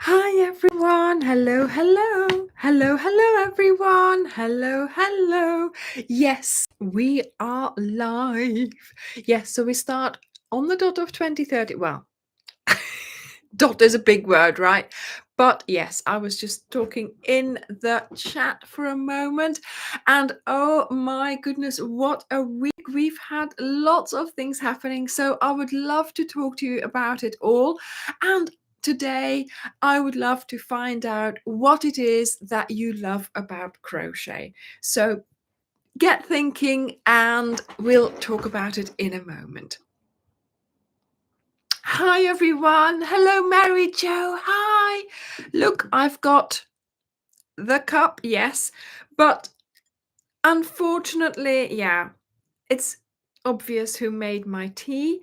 Hi everyone. Hello, hello. Hello, hello everyone. Hello, hello. Yes, we are live. Yes, so we start on the dot of 2030. Well, dot is a big word, right? But yes, I was just talking in the chat for a moment, and oh my goodness, what a week we've had! Lots of things happening, so I would love to talk to you about it all. And today, I would love to find out what it is that you love about crochet. So get thinking, and we'll talk about it in a moment. Hi everyone. Hello Mary Jo. Hi. Look, I've got the cup, yes, but unfortunately, yeah, it's obvious who made my tea.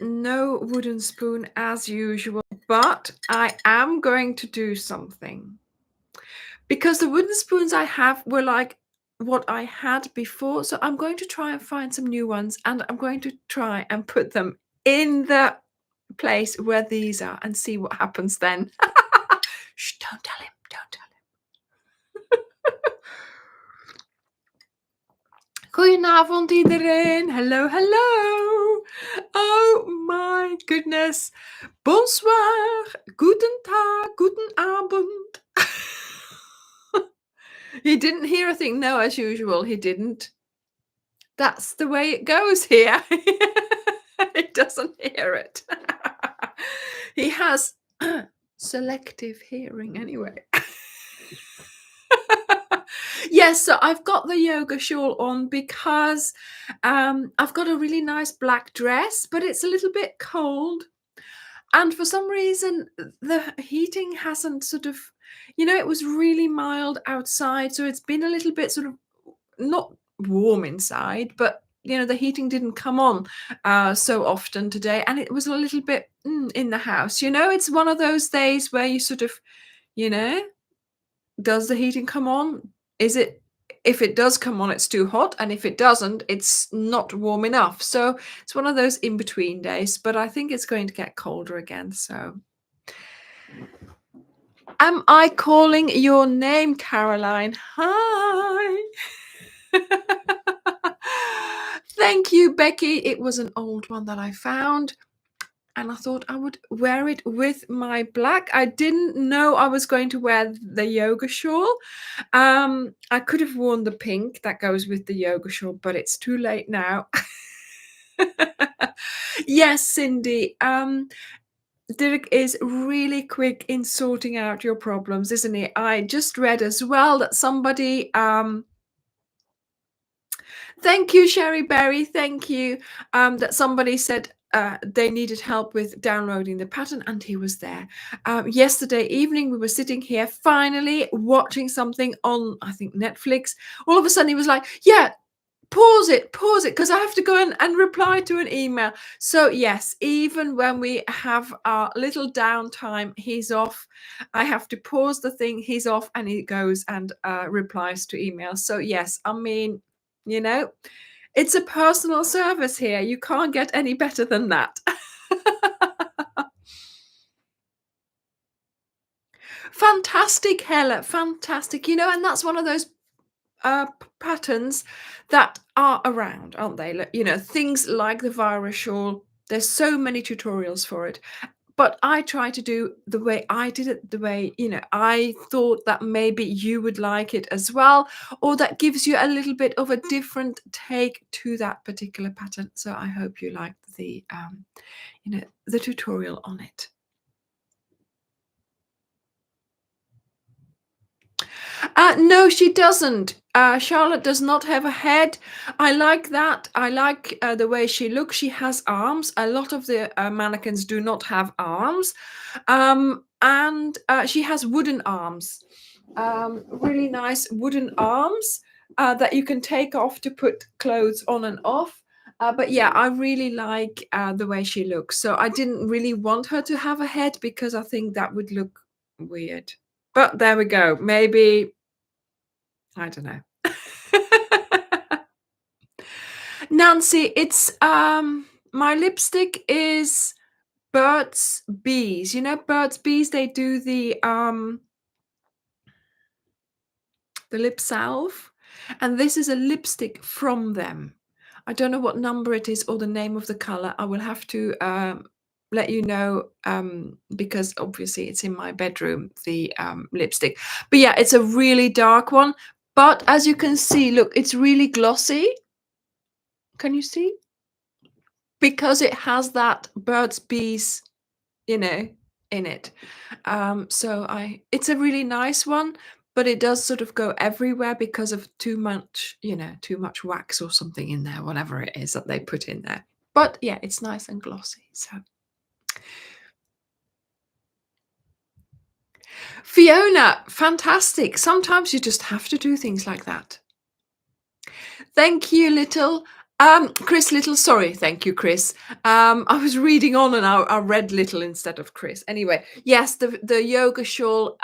No wooden spoon as usual, but I am going to do something. Because the wooden spoons I have were like what I had before, so I'm going to try and find some new ones, and I'm going to try and put them in the place where these are and see what happens then. Shh, don't tell him, don't tell him. Goedenavond iedereen. Hello, hello. Oh my goodness. Bonsoir. Guten Tag. Guten Abend. He didn't hear a thing. No, as usual, he didn't. That's the way it goes here. He doesn't hear it. He has selective hearing anyway. Yes, so I've got the yoga shawl on because I've got a really nice black dress, but it's a little bit cold. And for some reason, the heating hasn't sort of, it was really mild outside. So it's been a little bit sort of not warm inside, but the heating didn't come on so often today. And it was a little bit in the house. It's one of those days where you sort of, you know, does the heating come on? If it does come on, it's too hot, and if it doesn't, it's not warm enough. So it's one of those in between days, but I think it's going to get colder again. So am I calling your name, Caroline? Hi. Thank you, Becky. It was an old one that I found, and I thought I would wear it with my black. I didn't know I was going to wear the yoga shawl. I could have worn the pink that goes with the yoga shawl, but it's too late now. Yes, Cindy. Dirk is really quick in sorting out your problems, isn't he? I just read as well that somebody thank you, Sherry Berry. Thank you. That somebody said they needed help with downloading the pattern, and he was there. Yesterday evening, we were sitting here finally watching something on, I think, Netflix. All of a sudden, he was like, yeah, pause it, because I have to go in and reply to an email. So yes, even when we have our little downtime, he's off. I have to pause the thing, he's off, and he goes and replies to emails. So yes, I mean, it's a personal service here. You can't get any better than that. Fantastic, Hella, fantastic. And that's one of those patterns that are around, aren't they? Things like the virus shawl. There's so many tutorials for it. But I try to do the way I did it, the way, I thought that maybe you would like it as well, or that gives you a little bit of a different take to that particular pattern. So I hope you like the tutorial on it. No, she doesn't. Charlotte does not have a head. I like that. I like the way she looks. She has arms. A lot of the mannequins do not have arms. And she has wooden arms. Really nice wooden arms that you can take off to put clothes on and off. But yeah, I really like the way she looks. So I didn't really want her to have a head because I think that would look weird. But there we go. Maybe, I don't know. Nancy, it's my lipstick is Burt's Bees. You know Burt's Bees, they do the lip salve, and this is a lipstick from them. I don't know what number it is or the name of the color. I will have to let you know because obviously it's in my bedroom, the lipstick. But yeah, it's a really dark one. But as you can see, look, it's really glossy. Can you see? Because it has that Burt's Bees, you know, in it. It's a really nice one, but it does sort of go everywhere because of too much, too much wax or something in there, whatever it is that they put in there. But yeah, it's nice and glossy. So Fiona, fantastic. Sometimes you just have to do things like that. Thank you, Little. Chris Little, sorry, thank you, Chris. I was reading on and I read Little instead of Chris. Anyway, yes, the yoga shawl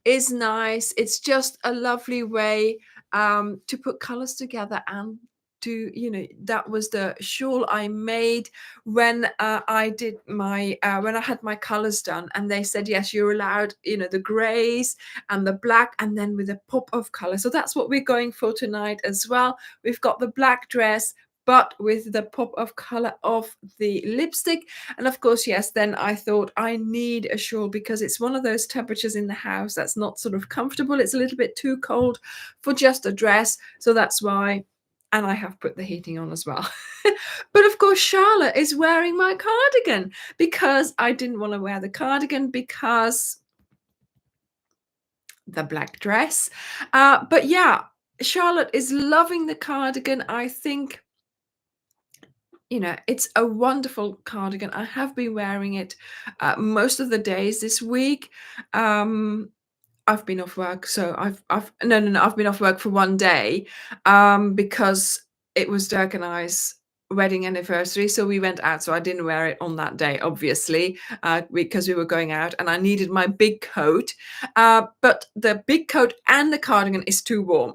is nice. It's just a lovely way to put colors together and that was the shawl I made when I did when I had my colors done, and they said yes, you're allowed the grays and the black, and then with a pop of color. So that's what we're going for tonight as well. We've got the black dress, but with the pop of color of the lipstick. And of course, yes, then I thought I need a shawl because it's one of those temperatures in the house that's not sort of comfortable. It's a little bit too cold for just a dress. So that's why. And I have put the heating on as well. But of course, Charlotte is wearing my cardigan because I didn't want to wear the cardigan because the black dress. But yeah, Charlotte is loving the cardigan. I think it's a wonderful cardigan. I have been wearing it most of the days this week. I've been off work, so I've no, I've been off work for one day because it was Dirk and I's wedding anniversary, so we went out. So I didn't wear it on that day, obviously, because we were going out, and I needed my big coat. But the big coat and the cardigan is too warm.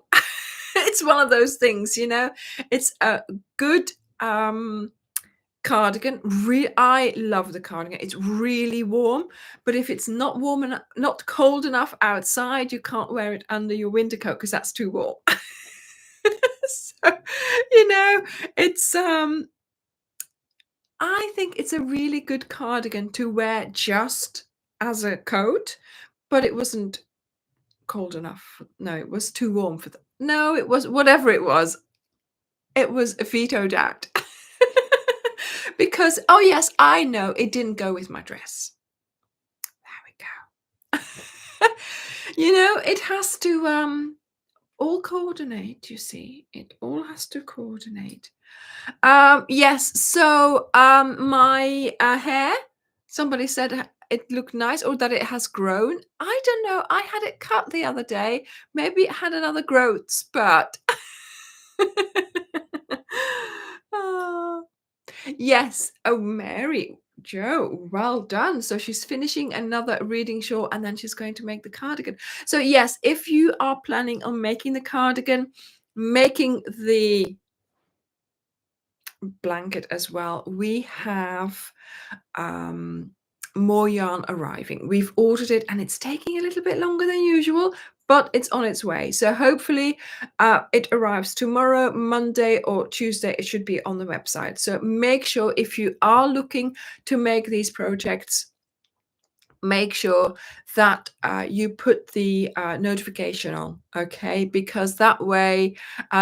It's one of those things, It's a good cardigan. I love the cardigan. It's really warm, but if it's not warm enough, not cold enough outside, you can't wear it under your winter coat because that's too warm. So, it's I think it's a really good cardigan to wear just as a coat, but it wasn't cold enough. No, it was too warm for them. No, it was whatever it was. It was vetoed out. Because, oh yes, I know it didn't go with my dress. There we go. It has to all coordinate, you see. It all has to coordinate. Yes, so my hair, somebody said it looked nice or that it has grown. I don't know. I had it cut the other day. Maybe it had another growth spurt. Oh. Yes. Oh, Mary Jo, well done. So she's finishing another reading shawl and then she's going to make the cardigan. So yes, if you are planning on making the cardigan, making the blanket as well, we have more yarn arriving. We've ordered it and it's taking a little bit longer than usual, but it's on its way. So hopefully it arrives tomorrow, Monday or Tuesday. It should be on the website. So make sure if you are looking to make these projects, make sure that you put the notification on, okay? Because that way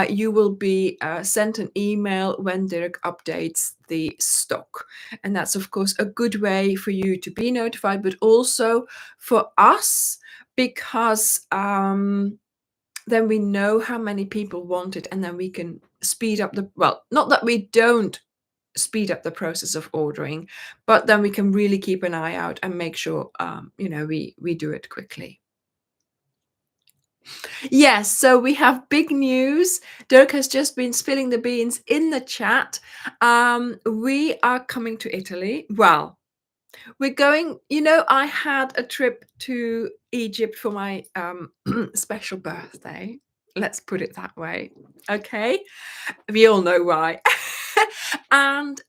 you will be sent an email when Dirk updates the stock. And that's, of course, a good way for you to be notified, but also for us, because then we know how many people want it, and then we can speed up not that we don't speed up the process of ordering, but then we can really keep an eye out and make sure we do it quickly. Yes, so we have big news. Dirk has just been spilling the beans in the chat. We are coming to Italy. Well, we're going, I had a trip to Egypt for my special birthday. Let's put it that way. Okay. We all know why. And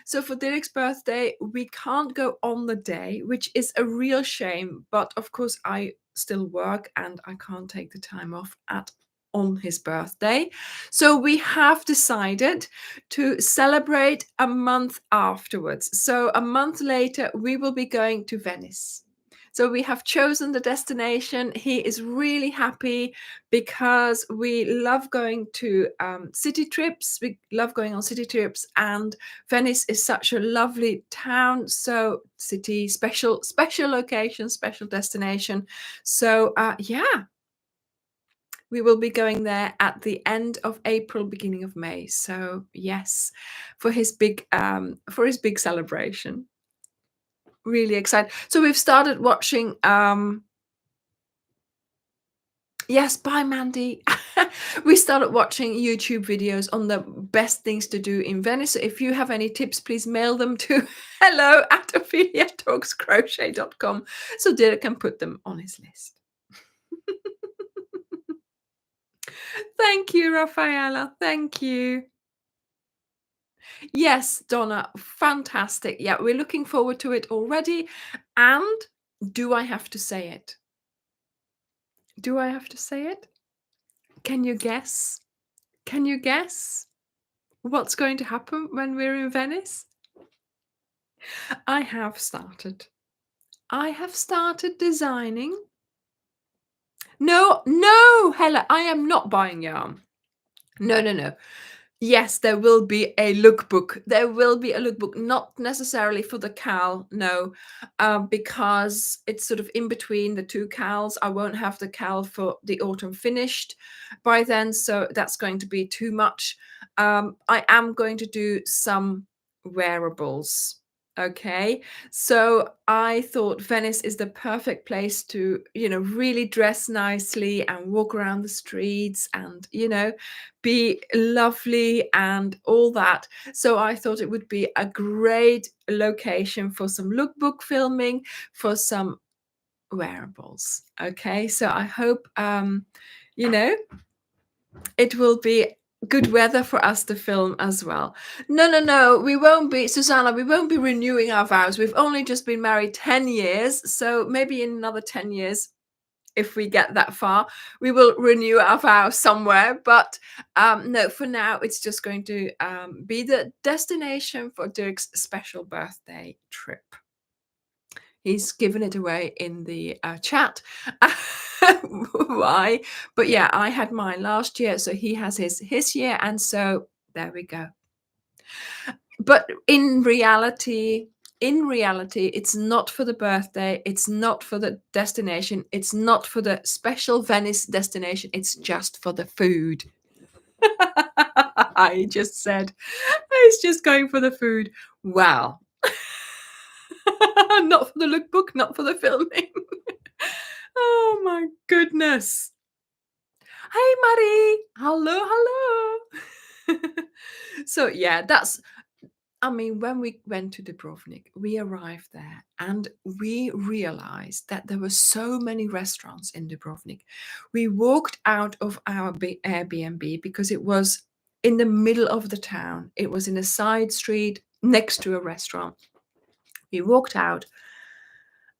so for Derek's birthday, we can't go on the day, which is a real shame. But of course, I still work and I can't take the time off at on his birthday. So we have decided to celebrate a month afterwards. So a month later, we will be going to Venice. So we have chosen the destination. He is really happy because we love going to city trips. We love going on city trips, and Venice is such a lovely town. So city, special location, special destination. So yeah, we will be going there at the end of April, beginning of May. So yes, for his big celebration. Really excited. So we've started watching yes, bye Mandy. We started watching YouTube videos on the best things to do in Venice. So if you have any tips, please mail them to hello@opheliatalkscrochet.com so Derek can put them on his list. Thank you, Rafaela. Thank you. Yes, Donna, fantastic. Yeah, we're looking forward to it already. And do I have to say it? Do I have to say it? Can you guess? Can you guess what's going to happen when we're in Venice? I have started. I have started designing. No, no, Hella, I am not buying yarn. No, no, no. Yes, there will be a lookbook. There will be a lookbook, not necessarily for the cowl, no, because it's sort of in between the two cowls. I won't have the cowl for the autumn finished by then, so that's going to be too much. I am going to do some wearables. Okay, so I thought Venice is the perfect place to, really dress nicely and walk around the streets and, be lovely and all that. So I thought it would be a great location for some lookbook filming, for some wearables. Okay, so I hope you know it will be good weather for us to film as well. No, no, no, we won't be, Susanna, we won't be renewing our vows. We've only just been married 10 years, so maybe in another 10 years, if we get that far, we will renew our vows somewhere. But no, for now, it's just going to be the destination for Dirk's special birthday trip. He's given it away in the chat. Why? But yeah, I had mine last year, so he has his year, and so there we go. But in reality, it's not for the birthday, it's not for the destination, it's not for the special Venice destination, it's just for the food. I just said, it's just going for the food. Wow. Not for the lookbook, not for the filming. Oh my goodness. Hey, Marie. Hello, hello. So yeah, when we went to Dubrovnik, we arrived there and we realized that there were so many restaurants in Dubrovnik. We walked out of our Airbnb because it was in the middle of the town. It was in a side street next to a restaurant. We walked out,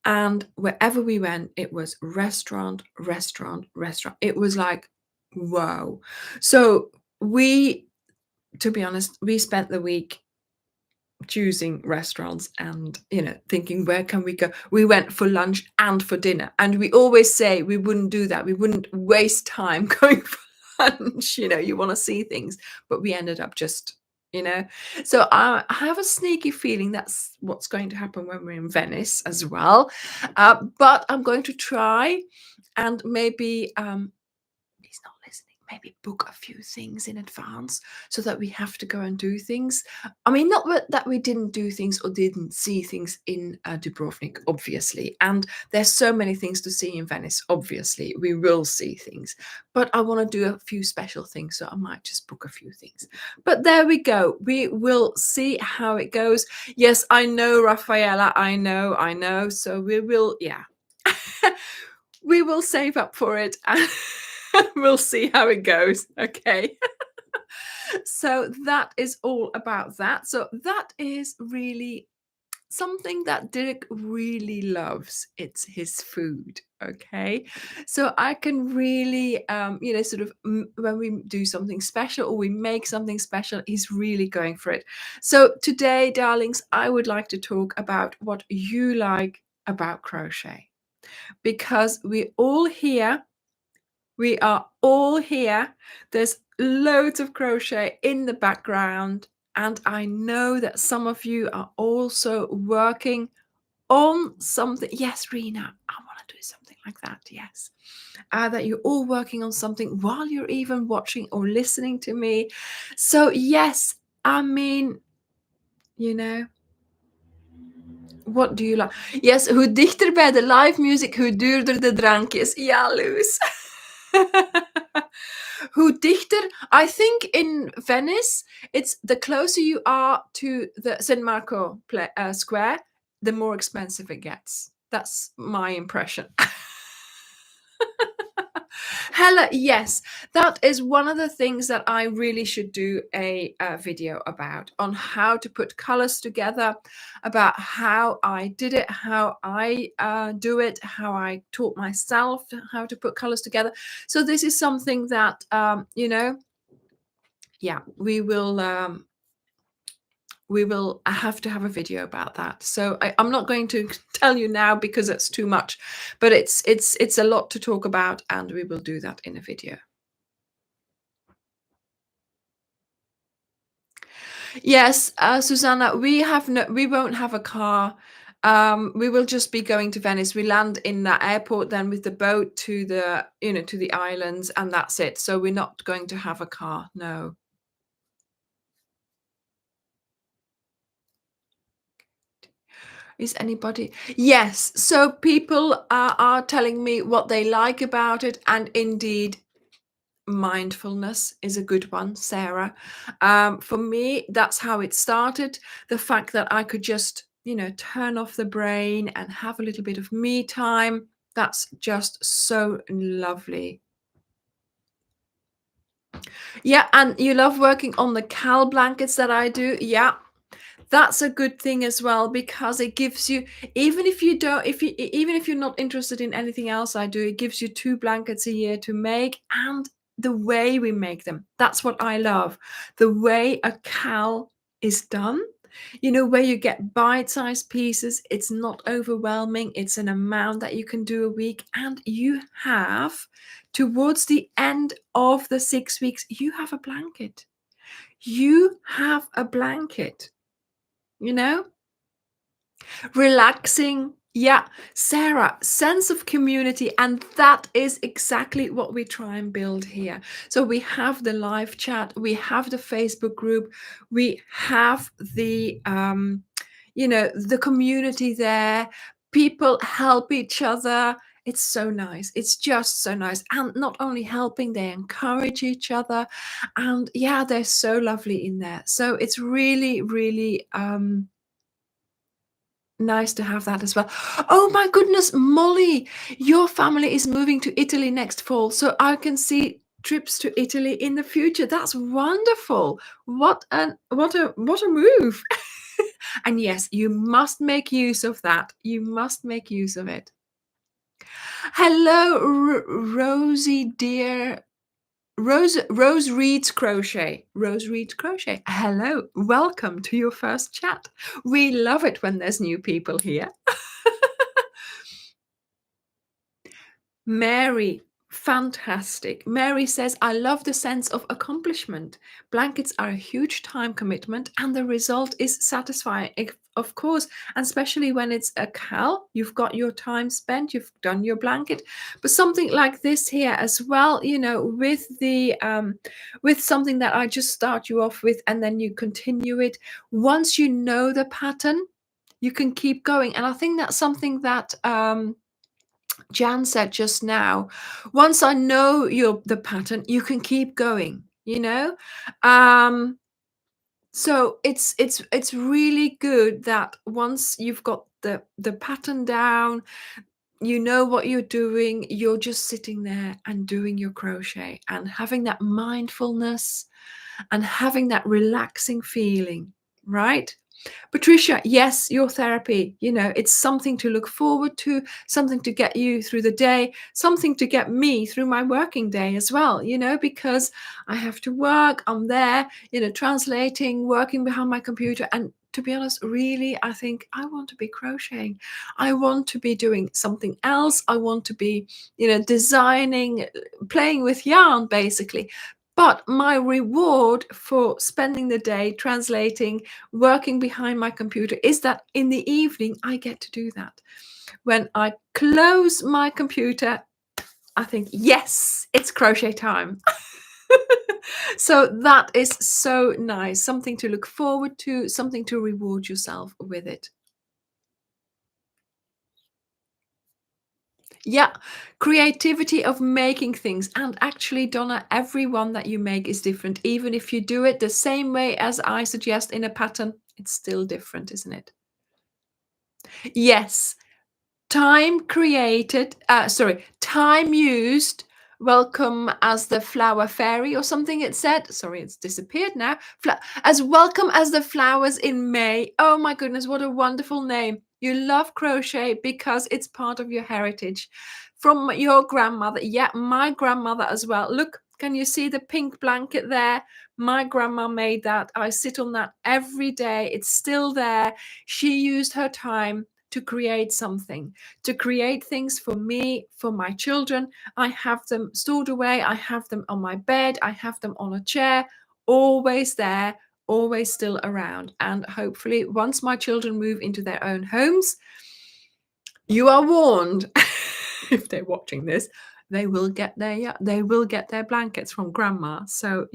and wherever we went, it was restaurant, restaurant, restaurant. It was like, whoa. So to be honest, we spent the week choosing restaurants and thinking, where can we go? We went for lunch and for dinner, and we always say we wouldn't do that. We wouldn't waste time going for lunch. You want to see things, but we ended up just so I have a sneaky feeling that's what's going to happen when we're in Venice as well, but I'm going to try and maybe he's not listening. Maybe book a few things in advance so that we have to go and do things. I mean, not that we didn't do things or didn't see things in Dubrovnik, obviously. And there's so many things to see in Venice, obviously. We will see things. But I want to do a few special things, so I might just book a few things. But there we go. We will see how it goes. Yes, I know, Rafaela. I know. So we will, yeah. We will save up for it. And we'll see how it goes. Okay. So that is all about that. So that is really something that Dirk really loves. It's his food. Okay. So I can really, sort of when we do something special or we make something special, he's really going for it. So today, darlings, I would like to talk about what you like about crochet because we are all here. There's loads of crochet in the background. And I know that some of you are also working on something. Yes, Rena, I want to do something like that. Yes. That you're all working on something while you're even watching or listening to me. So, yes, I mean, you know, what do you like? Yes, hoe dichter bij de live music, hoe duurder de drankjes. Ja, Loes. Hoe dichter, I think in Venice, it's the closer you are to the San Marco square, the more expensive it gets. That's my impression. Hella, yes, that is one of the things that I really should do a video about on how to put colors together, about how I did it, how I do it, how I taught myself how to put colors together. So this is something that yeah, we will have to have a video about that. So I'm not going to tell you now because it's too much, but it's a lot to talk about, and we will do that in a video. Yes, Susanna, we won't have a car. We will just be going to Venice. We land in the airport, then with the boat to the islands, and that's it. So we're not going to have a car. No. Is anybody? Yes. So people are telling me what they like about it, and indeed, mindfulness is a good one, Sarah. For me, that's how it started. The fact that I could just, turn off the brain and have a little bit of me time. That's just so lovely. Yeah, and you love working on the cal blankets that I do. Yeah, that's a good thing as well because it gives you, even if you don't if you even if you're not interested in anything else I do, it gives you 2 blankets a year to make, and the way we make them, that's what I love. The way a cal is done, where you get bite-sized pieces, it's not overwhelming, it's an amount that you can do a week, and you have, towards the end of the 6 weeks, you have a blanket. You have a blanket. You know? Relaxing. Yeah, Sarah, sense of community. And that is exactly what we try and build here. So we have the live chat, we have the Facebook group, we have the community there. People help each other. It's so nice. It's just so nice. And not only helping, they encourage each other. And yeah, they're so lovely in there. So it's really, really nice to have that as well. Oh my goodness, Molly, your family is moving to Italy next fall, so I can see trips to Italy in the future. That's wonderful. What a move. And yes, you must make use of that. You must make use of it. Hello, Rosie dear. Rose reads crochet. Rose reads crochet. Hello, welcome to your first chat. We love it when there's new people here. Mary, fantastic. Mary says, I love the sense of accomplishment. Blankets are a huge time commitment, and the result is satisfying, of course, and especially when it's a cal, you've got your time spent, you've done your blanket. But something like this here as well, with something that I just start you off with, and then you continue it. Once you know the pattern, you can keep going. And I think that's something that Jan said just now. Once I know the pattern, you can keep going, um so it's really good that once you've got the pattern down, you know what you're doing. You're just sitting there and doing your crochet and having that mindfulness and having that relaxing feeling, right? Patricia, yes, your therapy, it's something to look forward to, something to get you through the day, something to get me through my working day as well, because I have to work. I'm there, translating, working behind my computer. And to be honest, really, I think I want to be crocheting. I want to be doing something else. I want to be, designing, playing with yarn, basically. But my reward for spending the day translating, working behind my computer, is that in the evening I get to do that. When I close my computer, I think, yes, it's crochet time. So that is so nice. Something to look forward to, something to reward yourself with it. Yeah, creativity of making things. And actually, Donna, every one that you make is different. Even if you do it the same way as I suggest in a pattern, it's still different, isn't it? Yes. Time used, welcome as the flower fairy or something it said. Sorry, it's disappeared now. As welcome as the flowers in May. Oh my goodness, what a wonderful name. You love crochet because it's part of your heritage. From your grandmother. Yeah, my grandmother as well. Look, can you see the pink blanket there? My grandma made that. I sit on that every day. It's still there. She used her time to create something, to create things for me, for my children. I have them stored away. I have them on my bed. I have them on a chair, always there, always still around. And hopefully, once my children move into their own homes, you are warned. If they're watching this, they will get their blankets from grandma. So,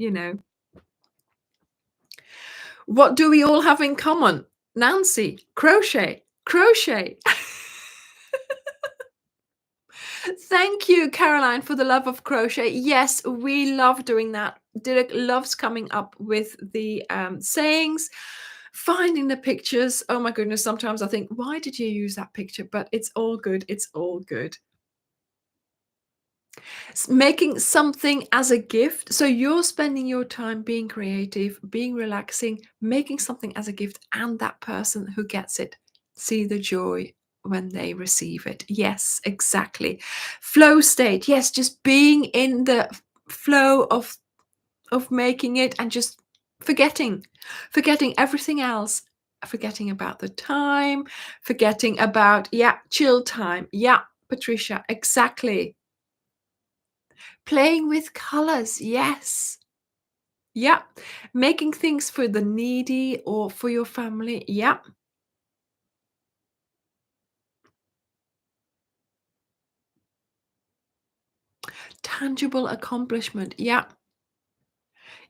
what do we all have in common? Nancy, crochet, crochet. Thank you, Caroline, for the love of crochet. Yes, we love doing that. Dirk loves coming up with the sayings, finding the pictures. Oh my goodness, sometimes I think, why did you use that picture? But it's all good. It's all good. Making something as a gift. So you're spending your time being creative, being relaxing, making something as a gift, and that person who gets it, see the joy when they receive it. Yes, exactly. Flow state. Yes, just being in the flow of making it and just forgetting everything else, forgetting about the time, forgetting about, yeah, chill time. Yeah, Patricia, exactly. Playing with colors, yes. Yeah. Making things for the needy or for your family. Yeah. Tangible accomplishment. Yeah.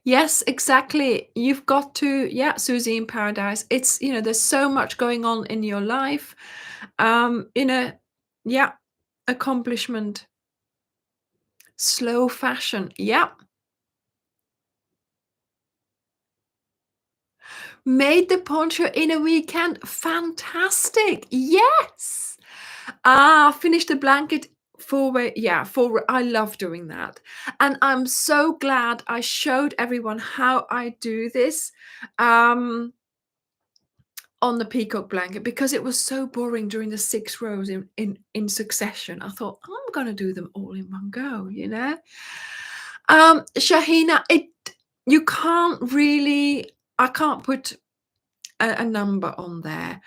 Yes, exactly. You've got to, yeah, Susie in Paradise. It's, there's so much going on in your life. Yeah, accomplishment. Slow fashion. Yeah. Made the poncho in a weekend. Fantastic. Yes. Finish the blanket forward. Yeah, forward. I love doing that. And I'm so glad I showed everyone how I do this on the peacock blanket, because it was so boring during the 6 rows in succession. I thought, I'm gonna do them all in one go. Shahina, you can't really, I can't put a number on there.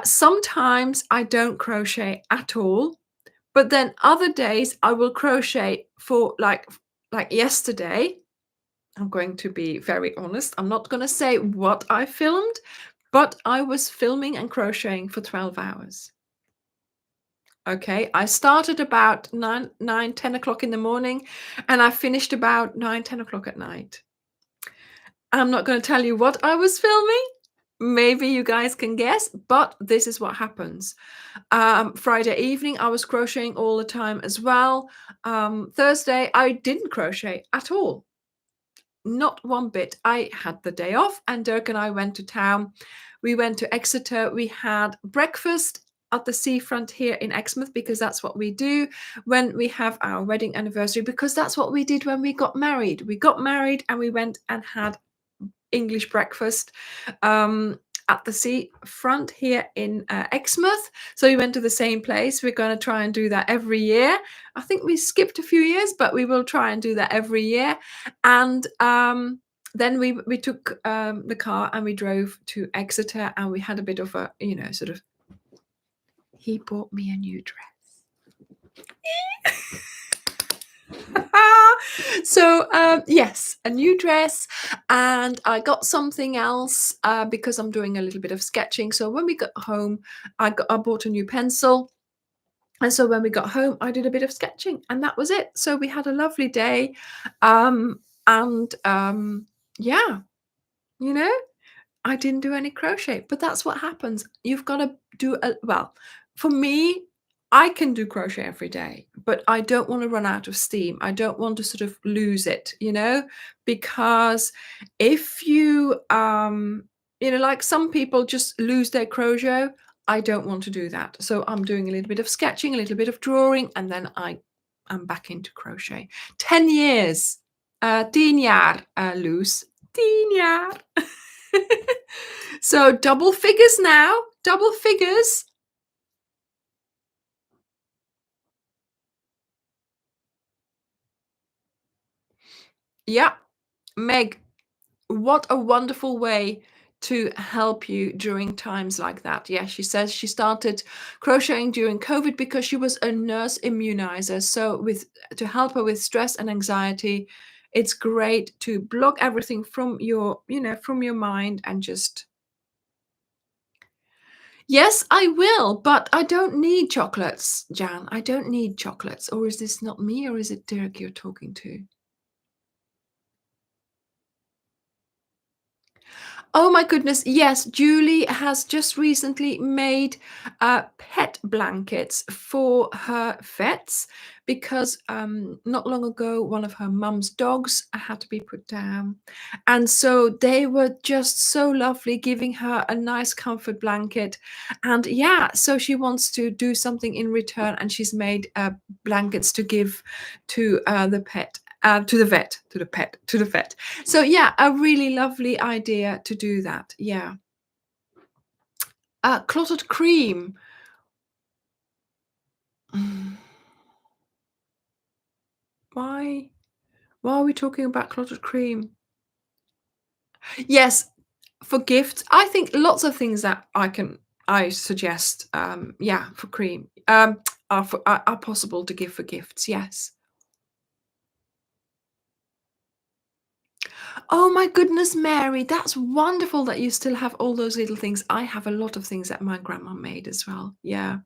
Sometimes I don't crochet at all. But then other days I will crochet for like yesterday. I'm going to be very honest. I'm not going to say what I filmed, but I was filming and crocheting for 12 hours. Okay, I started about 10 o'clock in the morning, and I finished about 10 o'clock at night. I'm not going to tell you what I was filming. Maybe you guys can guess, but this is what happens. Friday evening, I was crocheting all the time as well. Thursday, I didn't crochet at all. Not one bit. I had the day off, and Dirk and I went to town. We went to Exeter. We had breakfast. at the seafront here in Exmouth because that's what we do when we have our wedding anniversary, because that's what we did when we got married. We got married and we went and had English breakfast um, at the seafront here in Exmouth. So we went to the same place. We're going to try and do that every year. I think we skipped a few years, but we will try and do that every year. And then we took the car and we drove to Exeter, and we had a bit of a, sort of, he bought me a new dress. So yes, a new dress, and I got something else because I'm doing a little bit of sketching. So when we got home, I bought a new pencil, and so when we got home, I did a bit of sketching, and that was it. So we had a lovely day, and yeah, you know. I didn't do any crochet, but that's what happens. You've got to do well, for me, I can do crochet every day, but I don't want to run out of steam. I don't want to sort of lose it, because if you like some people just lose their crochet, I don't want to do that. So I'm doing a little bit of sketching, a little bit of drawing, and then I'm back into crochet. 10 years. 10 jaar, Loes. 10 jaar. So double figures now, double figures. Yeah, Meg, what a wonderful way to help you during times like that. Yeah, she says she started crocheting during COVID because she was a nurse immunizer. So to help her with stress and anxiety, it's great to block everything from your mind and just. Yes, I will, but I don't need chocolates, Jan. I don't need chocolates. Or is this not me, or is it Dirk you're talking to? Oh my goodness, yes, Julie has just recently made pet blankets for her vets because not long ago one of her mum's dogs had to be put down. And so they were just so lovely, giving her a nice comfort blanket. And yeah, so she wants to do something in return, and she's made blankets to give to the pet. To the vet, to the pet, to the vet. So yeah, a really lovely idea to do that. Yeah. Clotted cream. Mm, Why? Why are we talking about clotted cream? Yes, for gifts. I think lots of things that I suggest. Yeah, for cream. Are possible to give for gifts. Yes. Oh my goodness, Mary, that's wonderful that you still have all those little things. I have a lot of things that my grandma made as well. Yeah.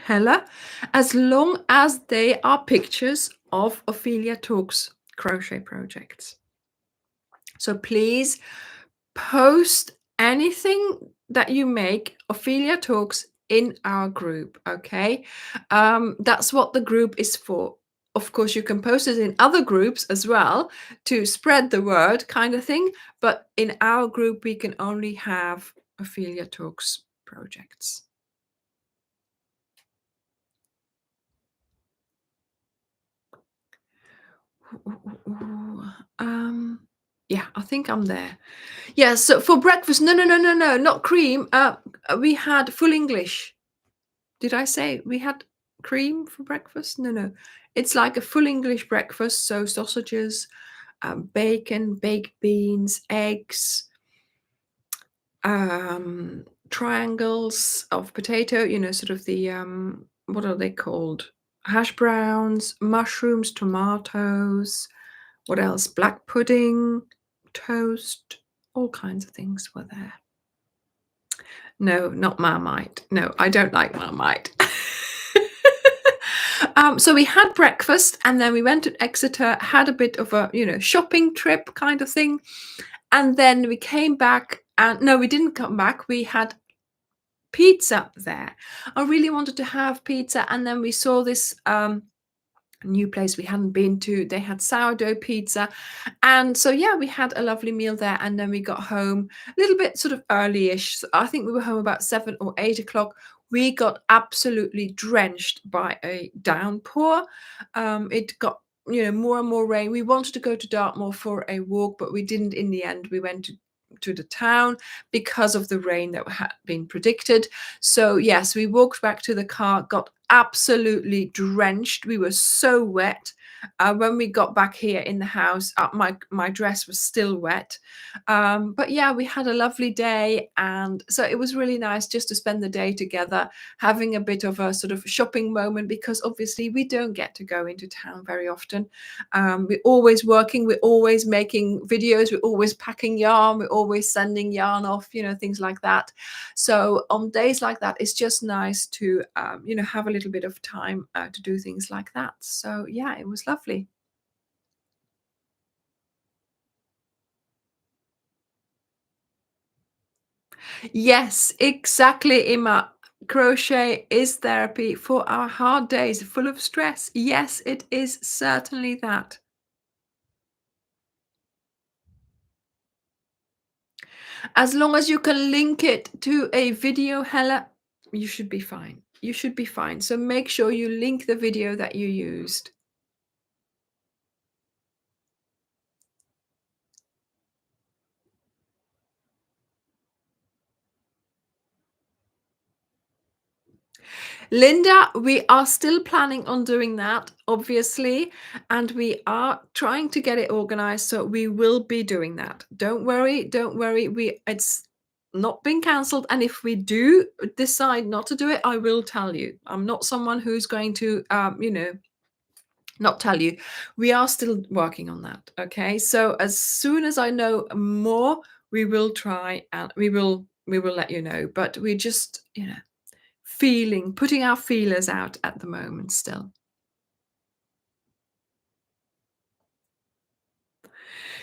Hella, as long as they are pictures of Ophelia Talks crochet projects. So please post anything that you make, Ophelia Talks, in our group, okay? That's what the group is for. Of course, you can post it in other groups as well to spread the word, kind of thing. But in our group, we can only have Ophelia Talks projects. Ooh, yeah, I think I'm there. Yeah, so for breakfast, no, not cream. We had full English. Did I say we had cream for breakfast? No. It's like a full English breakfast. So sausages, bacon, baked beans, eggs, triangles of potato, sort of the, what are they called? Hash browns, mushrooms, tomatoes, what else? Black pudding, toast, all kinds of things were there. No, not Marmite. No, I don't like Marmite. So we had breakfast, and then we went to Exeter, had a bit of a, shopping trip kind of thing. And then we came back, and no, we didn't come back. We had pizza there. I really wanted to have pizza, and then we saw this new place we hadn't been to. They had sourdough pizza. And so, yeah, we had a lovely meal there. And then we got home a little bit sort of early-ish. So I think we were home about 7 or 8 o'clock. We got absolutely drenched by a downpour. It got, more and more rain. We wanted to go to Dartmoor for a walk, but we didn't in the end. We went to the town because of the rain that had been predicted. So, yes, we walked back to the car, got absolutely drenched. We were so wet. When we got back here in the house, my dress was still wet. But yeah, we had a lovely day, and so it was really nice just to spend the day together, having a bit of a sort of shopping moment because obviously we don't get to go into town very often. We're always working, we're always making videos, we're always packing yarn, we're always sending yarn off, things like that. So on days like that, it's just nice to, have a little bit of time to do things like that. So yeah, it was lovely. Yes, exactly, Emma. Crochet is therapy for our hard days full of stress. Yes, it is certainly that. As long as you can link it to a video, Hella, you should be fine. You should be fine. So make sure you link the video that you used. Linda, we are still planning on doing that, obviously, and we are trying to get it organized. So we will be doing that. Don't worry, don't worry. It's not been cancelled. And if we do decide not to do it, I will tell you. I'm not someone who's going to, not tell you. We are still working on that. Okay. So as soon as I know more, we will try and we will let you know. But we just, putting our feelers out at the moment still.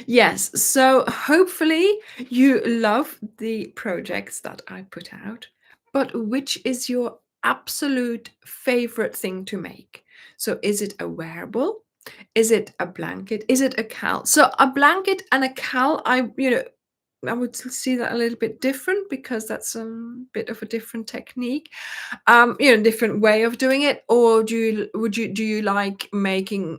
Yes, so hopefully you love the projects that I put out, but which is your absolute favorite thing to make? So is it a wearable? Is it a blanket? Is it a cowl? So a blanket and a cowl, I would see that a little bit different because that's a bit of a different technique. Different way of doing it, or do you like making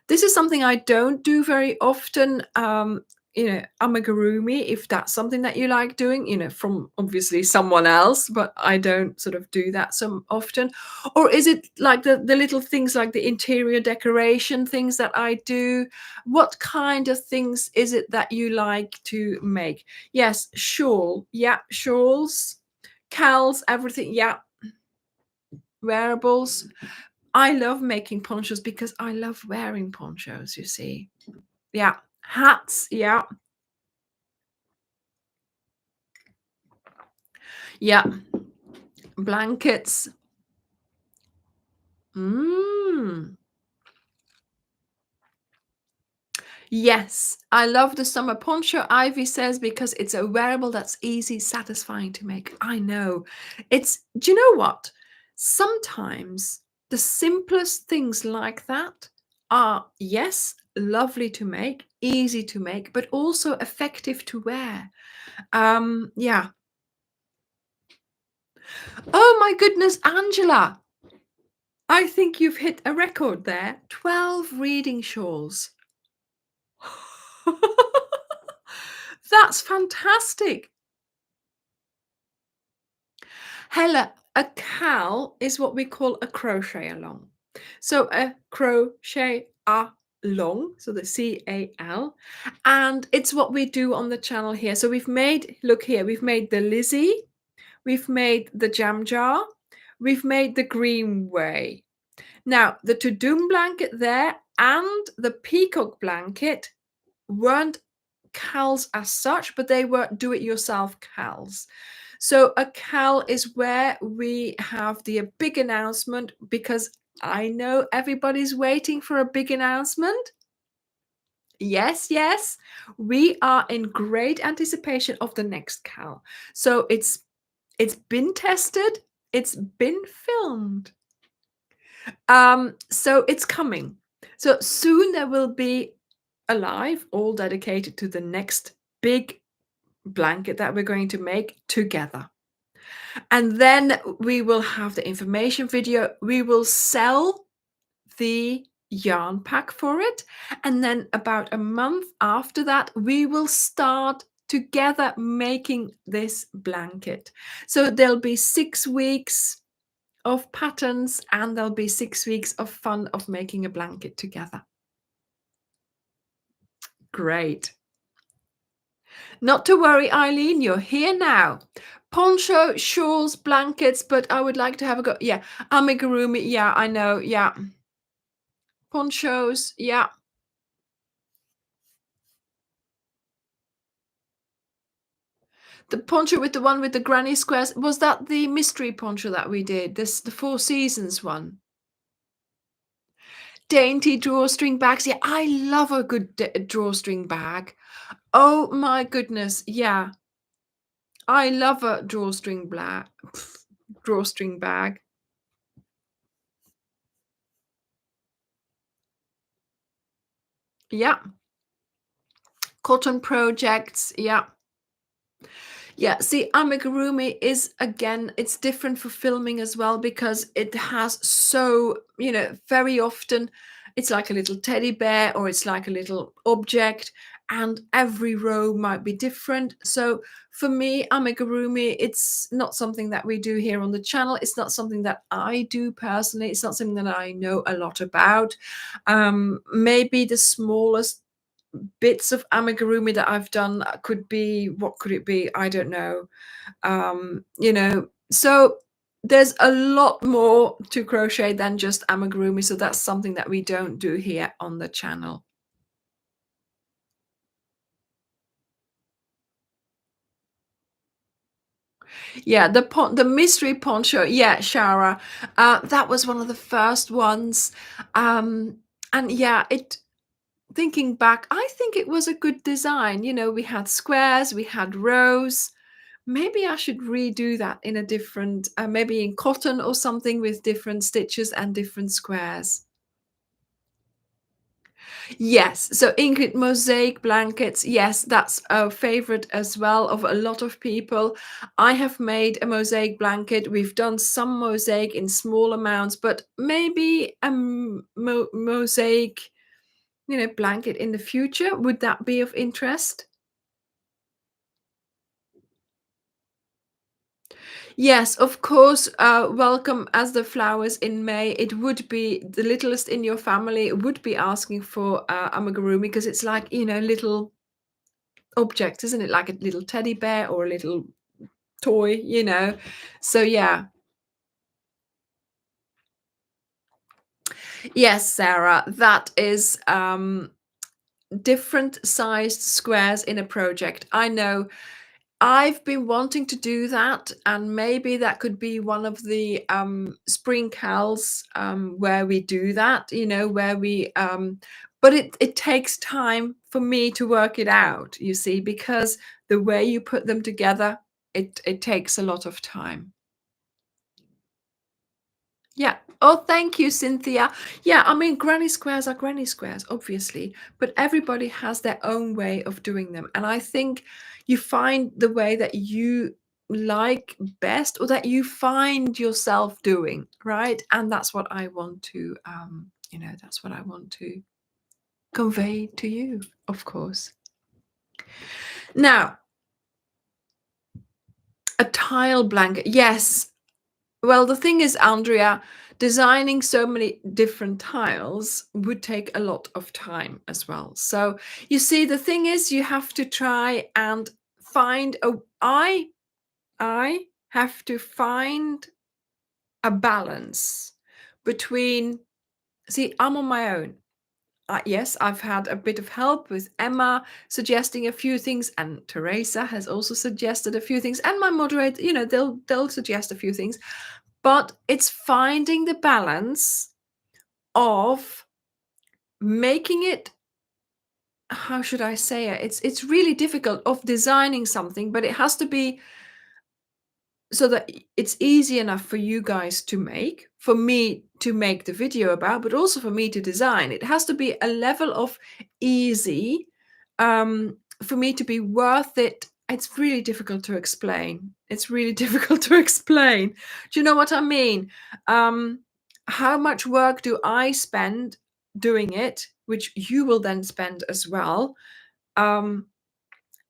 this is something I don't do very often, amigurumi, if that's something that you like doing, from obviously someone else, but I don't sort of do that so often. Or is it like the little things like the interior decoration things that I do? What kind of things is it that you like to make? Yes, shawl. Yeah, shawls, cowls, everything. Yeah, wearables. I love making ponchos because I love wearing ponchos, you see. Yeah. Hats. Yeah. Yeah. Blankets. Mm. Yes, I love the summer poncho, Ivy says, because it's a wearable that's easy, satisfying to make. I know. Do you know what? Sometimes the simplest things like that are, yes, lovely to make, easy to make, but also effective to wear. Yeah. Oh my goodness, Angela. I think you've hit a record there. 12 reading shawls. That's fantastic. Hella, a cal is what we call a crochet along. So a crochet along, so the CAL, and it's what we do on the channel here. So look here, we've made the Lizzie, we've made the jam jar, we've made the Greenway. Now, the to-doom blanket there and the peacock blanket weren't cals as such, but they were do-it-yourself cals. So a cal is where we have the big announcement because I know everybody's waiting for a big announcement. Yes, yes. We are in great anticipation of the next cal. So it's been tested, it's been filmed. So it's coming. So soon there will be a live all dedicated to the next big blanket that we're going to make together. And then we will have the information video. We will sell the yarn pack for it. And then about a month after that, we will start together making this blanket. So there'll be 6 weeks of patterns and there'll be 6 weeks of fun of making a blanket together. Great. Not to worry, Eileen, you're here now. Poncho, shawls, blankets, but I would like to have a go. Yeah, amigurumi. Yeah, I know. Yeah, ponchos. Yeah, the poncho with the one with the granny squares. Was that the mystery poncho that we did? This the Four Seasons one. Dainty drawstring bags. Yeah, I love a good drawstring bag. Oh my goodness. Yeah, I love a drawstring bag. Yeah, cotton projects. Yeah. Yeah, see, amigurumi is again, it's different for filming as well because it has so, very often it's like a little teddy bear or it's like a little object, and every row might be different. So for me, amigurumi, it's not something that we do here on the channel. It's not something that I do personally. It's not something that I know a lot about. Maybe the smallest bits of amigurumi that I've done could be, what could it be? I don't know. So there's a lot more to crochet than just amigurumi. So that's something that we don't do here on the channel. Yeah, the mystery poncho. Yeah, Shara. That was one of the first ones. And yeah, it thinking back, I think it was a good design. We had squares, we had rows. Maybe I should redo that in a different, maybe in cotton or something with different stitches and different squares. Yes, so Ingrid, mosaic blankets. Yes, that's a favorite as well of a lot of people. I have made a mosaic blanket. We've done some mosaic in small amounts, but maybe a mosaic, blanket in the future. Would that be of interest? Yes, of course. Welcome as the flowers in May. It would be the littlest in your family would be asking for amigurumi because it's like, little object, isn't it? Like a little teddy bear or a little toy. So yeah. Yes, Sarah, that is different sized squares in a project. I know. I've been wanting to do that, and maybe that could be one of the spring cals where we do that, where we but it takes time for me to work it out, you see, because the way you put them together, it takes a lot of time. Yeah. Oh, thank you, Cynthia. Yeah, I mean, granny squares are granny squares, obviously, but everybody has their own way of doing them. And I think you find the way that you like best or that you find yourself doing, right? And that's what I want to, that's what I want to convey to you, of course. Now, a tile blanket. Yes. Well, the thing is, Andrea, designing so many different tiles would take a lot of time as well. So you see, the thing is, you have to try and find a. I have to find a balance between. See, I'm on my own. Yes, I've had a bit of help with Emma suggesting a few things, and Teresa has also suggested a few things, and my moderator, they'll suggest a few things. But it's finding the balance of making it, how should I say it? It's really difficult of designing something, but it has to be so that it's easy enough for you guys to make, for me to make the video about, but also for me to design. It has to be a level of easy for me to be worth it. It's really difficult to explain. It's really difficult to explain. Do you know what I mean? Um, how much work do I spend doing it, which you will then spend as well? Um,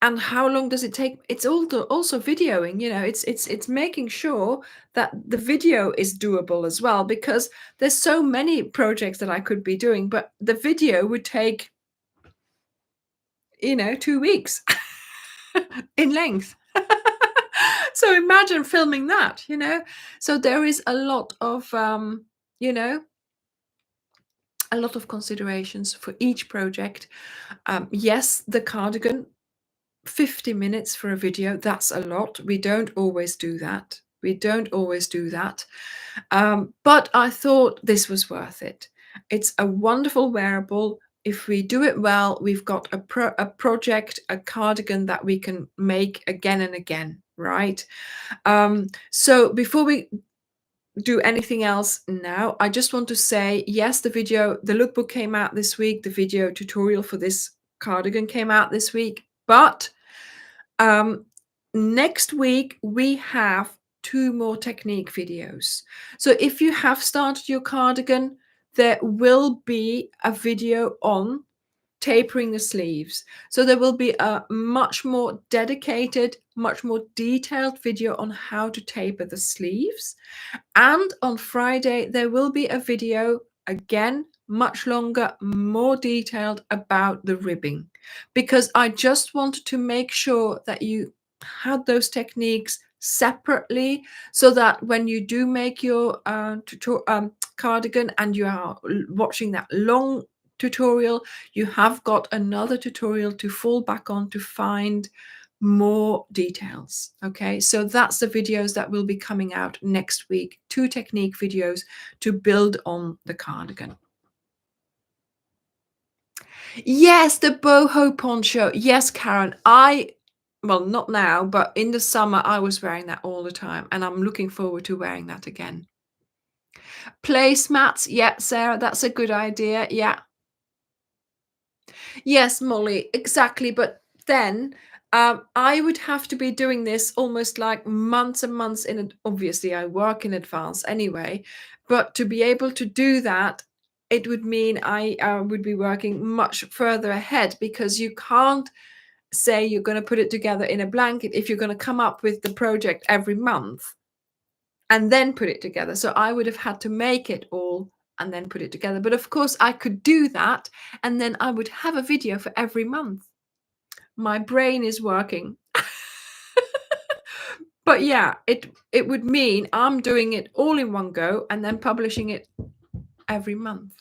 and how long does it take? It's also videoing, it's making sure that the video is doable as well, because there's so many projects that I could be doing, but the video would take 2 weeks in length. So imagine filming that. So there is you know a lot of considerations for each project. Yes, the cardigan, 50 minutes for a video, that's a lot. We don't always do that. But I thought this was worth it. It's a wonderful wearable. If we do it well, we've got a project, a cardigan that we can make again and again, right? So before we do anything else now, I just want to say, yes, the lookbook came out this week. The video tutorial for this cardigan came out this week. But um, next week, we have 2 more technique videos. So if you have started your cardigan, there will be a video on tapering the sleeves. So there will be a much more dedicated, much more detailed video on how to taper the sleeves. And on Friday, there will be a video, again, much longer, more detailed, about the ribbing, because I just wanted to make sure that you had those techniques separately, so that when you do make your cardigan and you are watching that long tutorial, you have got another tutorial to fall back on to find more details. Okay, so that's the videos that will be coming out next week. 2 technique videos to build on the cardigan. Yes, the boho poncho. Yes, Karen. Well, not now, but in the summer I was wearing that all the time, and I'm looking forward to wearing that again. Placemats. Yeah, Sarah, that's a good idea. Yeah. Yes, Molly, exactly. But then I would have to be doing this almost like months and months obviously, I work in advance anyway, but to be able to do that, it would mean I would be working much further ahead, because you can't say you're going to put it together in a blanket if you're going to come up with the project every month and then put it together. So I would have had to make it all and then put it together. But of course, I could do that, and then I would have a video for every month. My brain is working. But yeah, it would mean I'm doing it all in one go and then publishing it every month.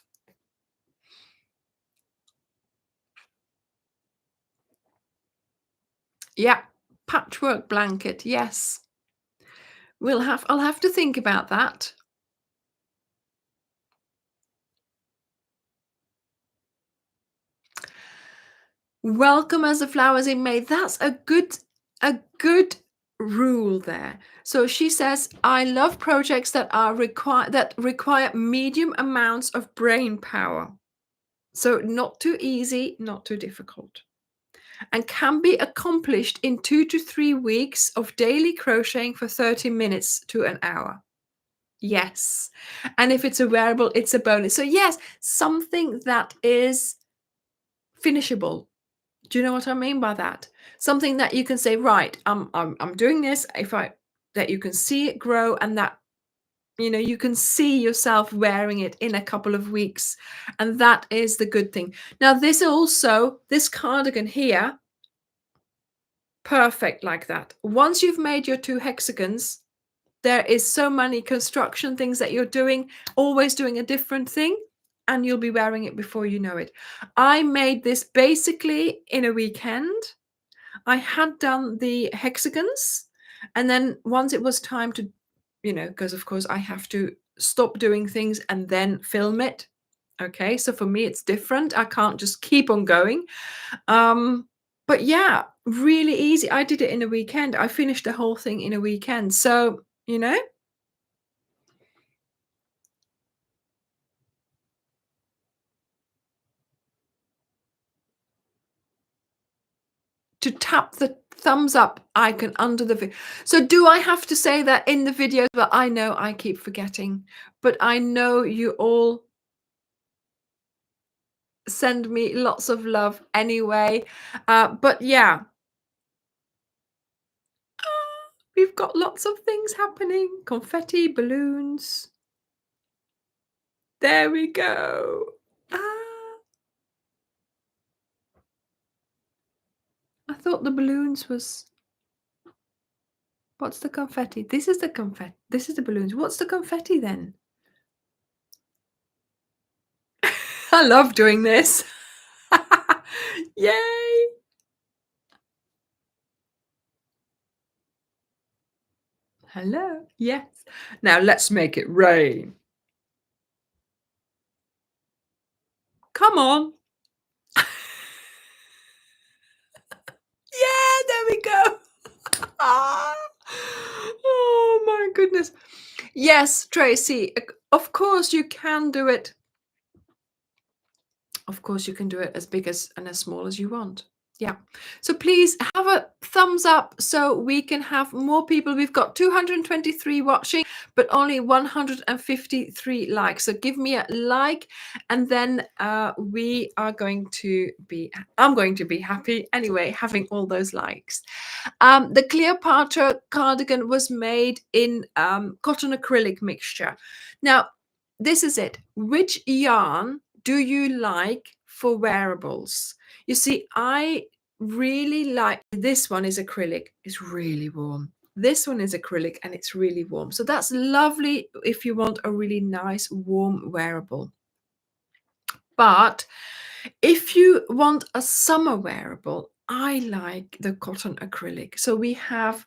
Yeah, patchwork blanket. Yes. I'll have to think about that. Welcome as the flowers in May. That's a good rule there. So she says, I love projects that require medium amounts of brain power. So not too easy, not too difficult. And can be accomplished in 2 to 3 weeks of daily crocheting for 30 minutes to an hour. Yes. And if it's a wearable, it's a bonus. So yes, something that is finishable. Do you know what I mean by that? Something that you can say, right, I'm doing this. That you can see it grow, and that you can see yourself wearing it in a couple of weeks, and that is the good thing. Now, this cardigan here, perfect like that. Once you've made your 2 hexagons, there is so many construction things that you're doing, always doing a different thing, and you'll be wearing it before you know it. I made this basically in a weekend. I had done the hexagons, and then once it was time to, because of course I have to stop doing things and then film it. Okay, so for me it's different. I can't just keep on going. But yeah, really easy. I did it in a weekend. I finished the whole thing in a weekend. So, to tap the thumbs up icon under the video. So do I have to say that in the video? But I know I keep forgetting. But I know you all send me lots of love anyway. But yeah, we've got lots of things happening. Confetti, balloons. There we go. Ah, I thought the balloons was. What's the confetti? This is the confetti. This is the balloons. What's the confetti then? I love doing this. Yay! Hello. Yes. Now let's make it rain. Come on. Yeah, there we go. Ah. Oh my goodness. Yes, Tracy, of course you can do it. Of course you can do it as big as and as small as you want. Yeah. So please have a thumbs up so we can have more people. We've got 223 watching, but only 153 likes. So give me a like, and then we are going to be, I'm going to be happy anyway, having all those likes. The Cleopatra cardigan was made in cotton acrylic mixture. Now, this is it. Which yarn do you like for wearables? You see, I really like this one is acrylic. It's really warm. This one is acrylic and it's really warm. So that's lovely if you want a really nice warm wearable. But if you want a summer wearable, I like the cotton acrylic. So we have,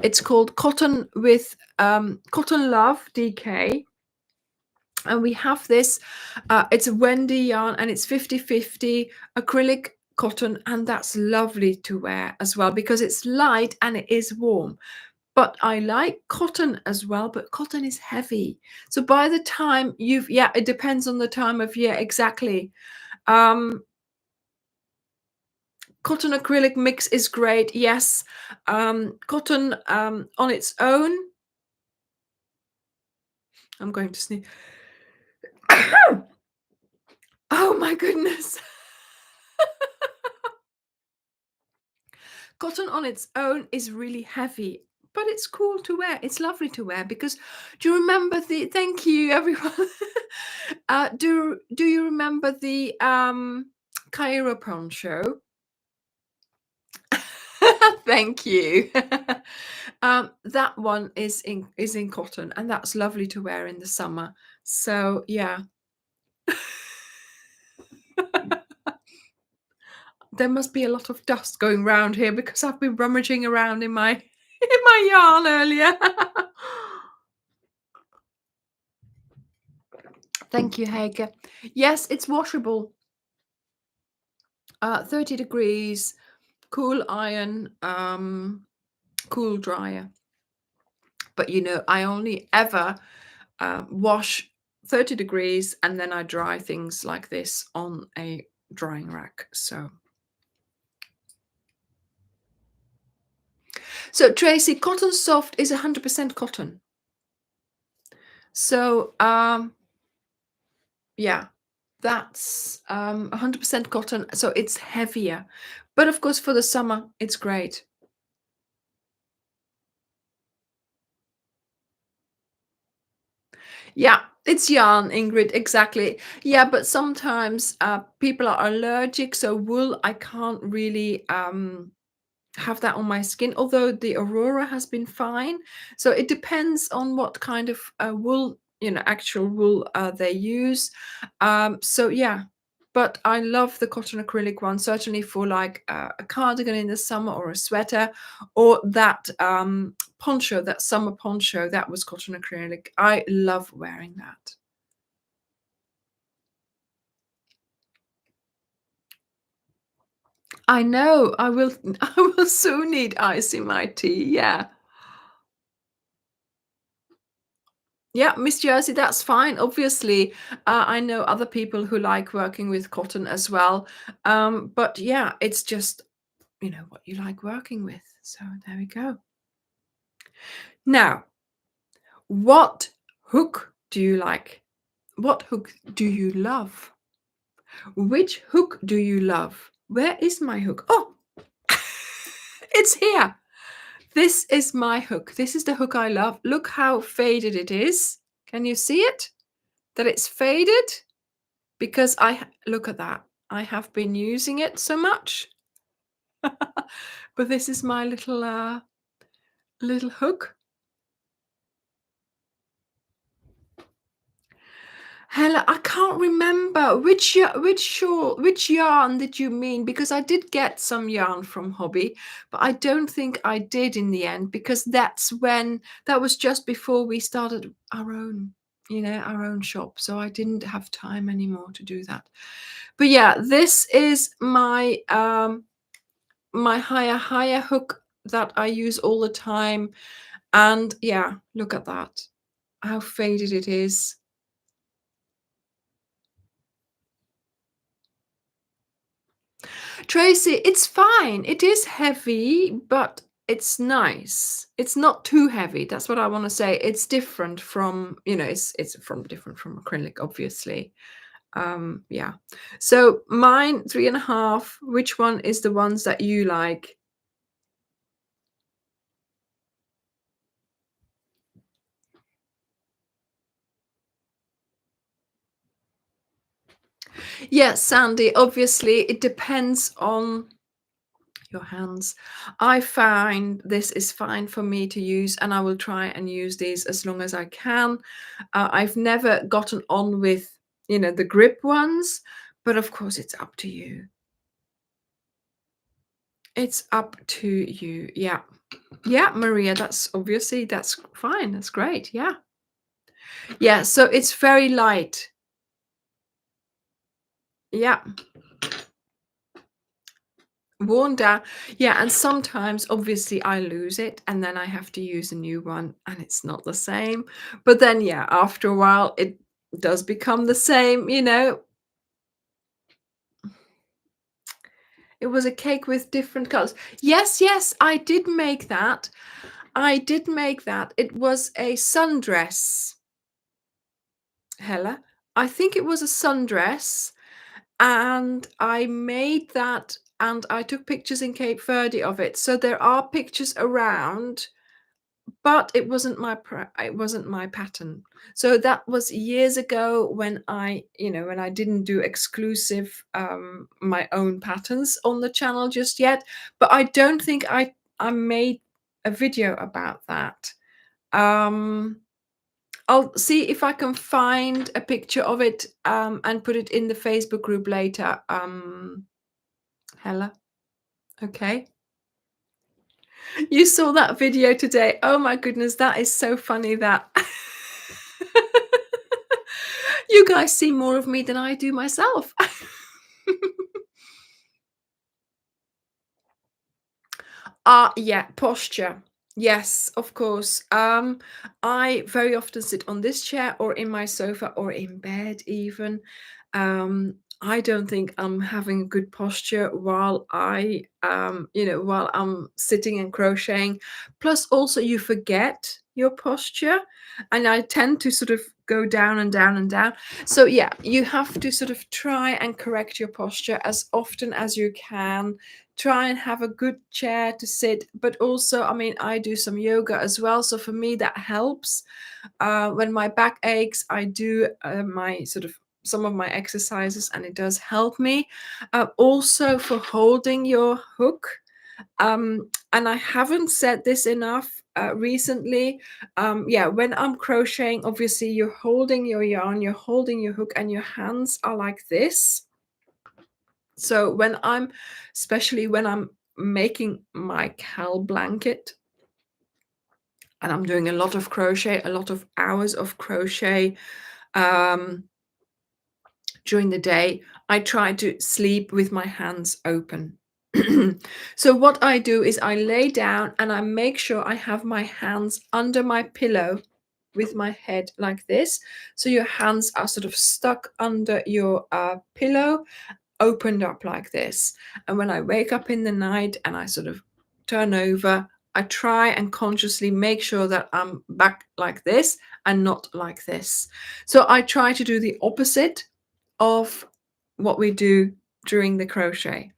it's called Cotton with Cotton Love DK. And we have this, it's a Wendy yarn and it's 50/50 acrylic cotton. And that's lovely to wear as well because it's light and it is warm. But I like cotton as well, but cotton is heavy. So by the time yeah, it depends on the time of year exactly. Cotton acrylic mix is great. Yes. Cotton on its own. I'm going to sneeze. Oh my goodness. Cotton on its own is really heavy, but it's cool to wear. It's lovely to wear because do you remember the thank you everyone. Do you remember the Cairo poncho? Thank you. That one is in cotton, and that's lovely to wear in the summer. So yeah. There must be a lot of dust going round here because I've been rummaging around in my in my yarn earlier. Thank you, Heike. Yes, it's washable. 30 degrees, cool iron, cool dryer. But I only ever wash 30 degrees and then I dry things like this on a drying rack. So Tracy, Cotton Soft is 100% cotton. So yeah, that's 100% cotton. So it's heavier. But of course, for the summer, it's great. Yeah, it's yarn, Ingrid, exactly. Yeah, but sometimes people are allergic, so wool, I can't really have that on my skin, although the Aurora has been fine. So it depends on what kind of wool, actual wool they use. So yeah, but I love the cotton acrylic one, certainly for like a cardigan in the summer or a sweater, or that poncho, that summer poncho, that was cotton acrylic. I love wearing that. I know. I will I will soon need ice in my tea, yeah. Yeah, Miss Jersey, that's fine. Obviously, I know other people who like working with cotton as well. But yeah, it's just, what you like working with. So there we go. Now, what hook do you like? What hook do you love? Which hook do you love? Where is my hook? Oh, it's here. This is my hook. This is the hook I love. Look how faded it is. Can you see it? That it's faded? Because look at that. I have been using it so much. But this is my little hook. Hella, I can't remember which yarn did you mean? Because I did get some yarn from Hobby, but I don't think I did in the end because that was just before we started our own shop. So I didn't have time anymore to do that. But yeah, this is my higher hook that I use all the time. And yeah, look at that. How faded it is. Tracy, it's fine. It is heavy, but it's nice. It's not too heavy. That's what I want to say. It's different from, it's from different from acrylic, obviously. Yeah. So mine 3.5. Which one is the ones that you like? Yes, Sandy. Obviously, it depends on your hands. I find this is fine for me to use, and I will try and use these as long as I can. I've never gotten on with, the grip ones, but of course, it's up to you. It's up to you. Yeah. Yeah, Maria, that's fine. That's great. Yeah. Yeah. So it's very light. Yeah. Worn down. Yeah, and sometimes obviously I lose it and then I have to use a new one and it's not the same. But then yeah, after a while it does become the same. It was a cake with different colors. Yes, yes, I did make that. I did make that. It was a sundress, Hella. I think it was a sundress and I made that and I took pictures in Cape Verde of it. So there are pictures around. But it wasn't my pattern. So that was years ago when I didn't do exclusive, my own patterns on the channel just yet, but I don't think I made a video about that. Um, I'll see if I can find a picture of it, and put it in the Facebook group later, Hella, okay? You saw that video today. Oh my goodness, that is so funny that you guys see more of me than I do myself. Yeah, posture. Yes, of course. I very often sit on this chair or in my sofa or in bed even. I don't think I'm having a good posture while I'm sitting and crocheting. Plus, also you forget your posture, and I tend to sort of go down and down and down. So yeah, you have to sort of try and correct your posture as often as you can. Try and have a good chair to sit, but also, I mean, I do some yoga as well, so for me that helps. When my back aches, I do my sort of some of my exercises and it does help me. Also for holding your hook, and I haven't said this enough recently. Yeah, when I'm crocheting, obviously you're holding your yarn, you're holding your hook, and your hands are like this. So especially when I'm making my cowl blanket and I'm doing a lot of crochet, a lot of hours of crochet, um, during the day, I try to sleep with my hands open. So what I do is I lay down and I make sure I have my hands under my pillow with my head like this. So your hands are sort of stuck under your pillow, opened up like this. And when I wake up in the night and I sort of turn over, I try and consciously make sure that I'm back like this and not like this. So I try to do the opposite of what we do during the crochet.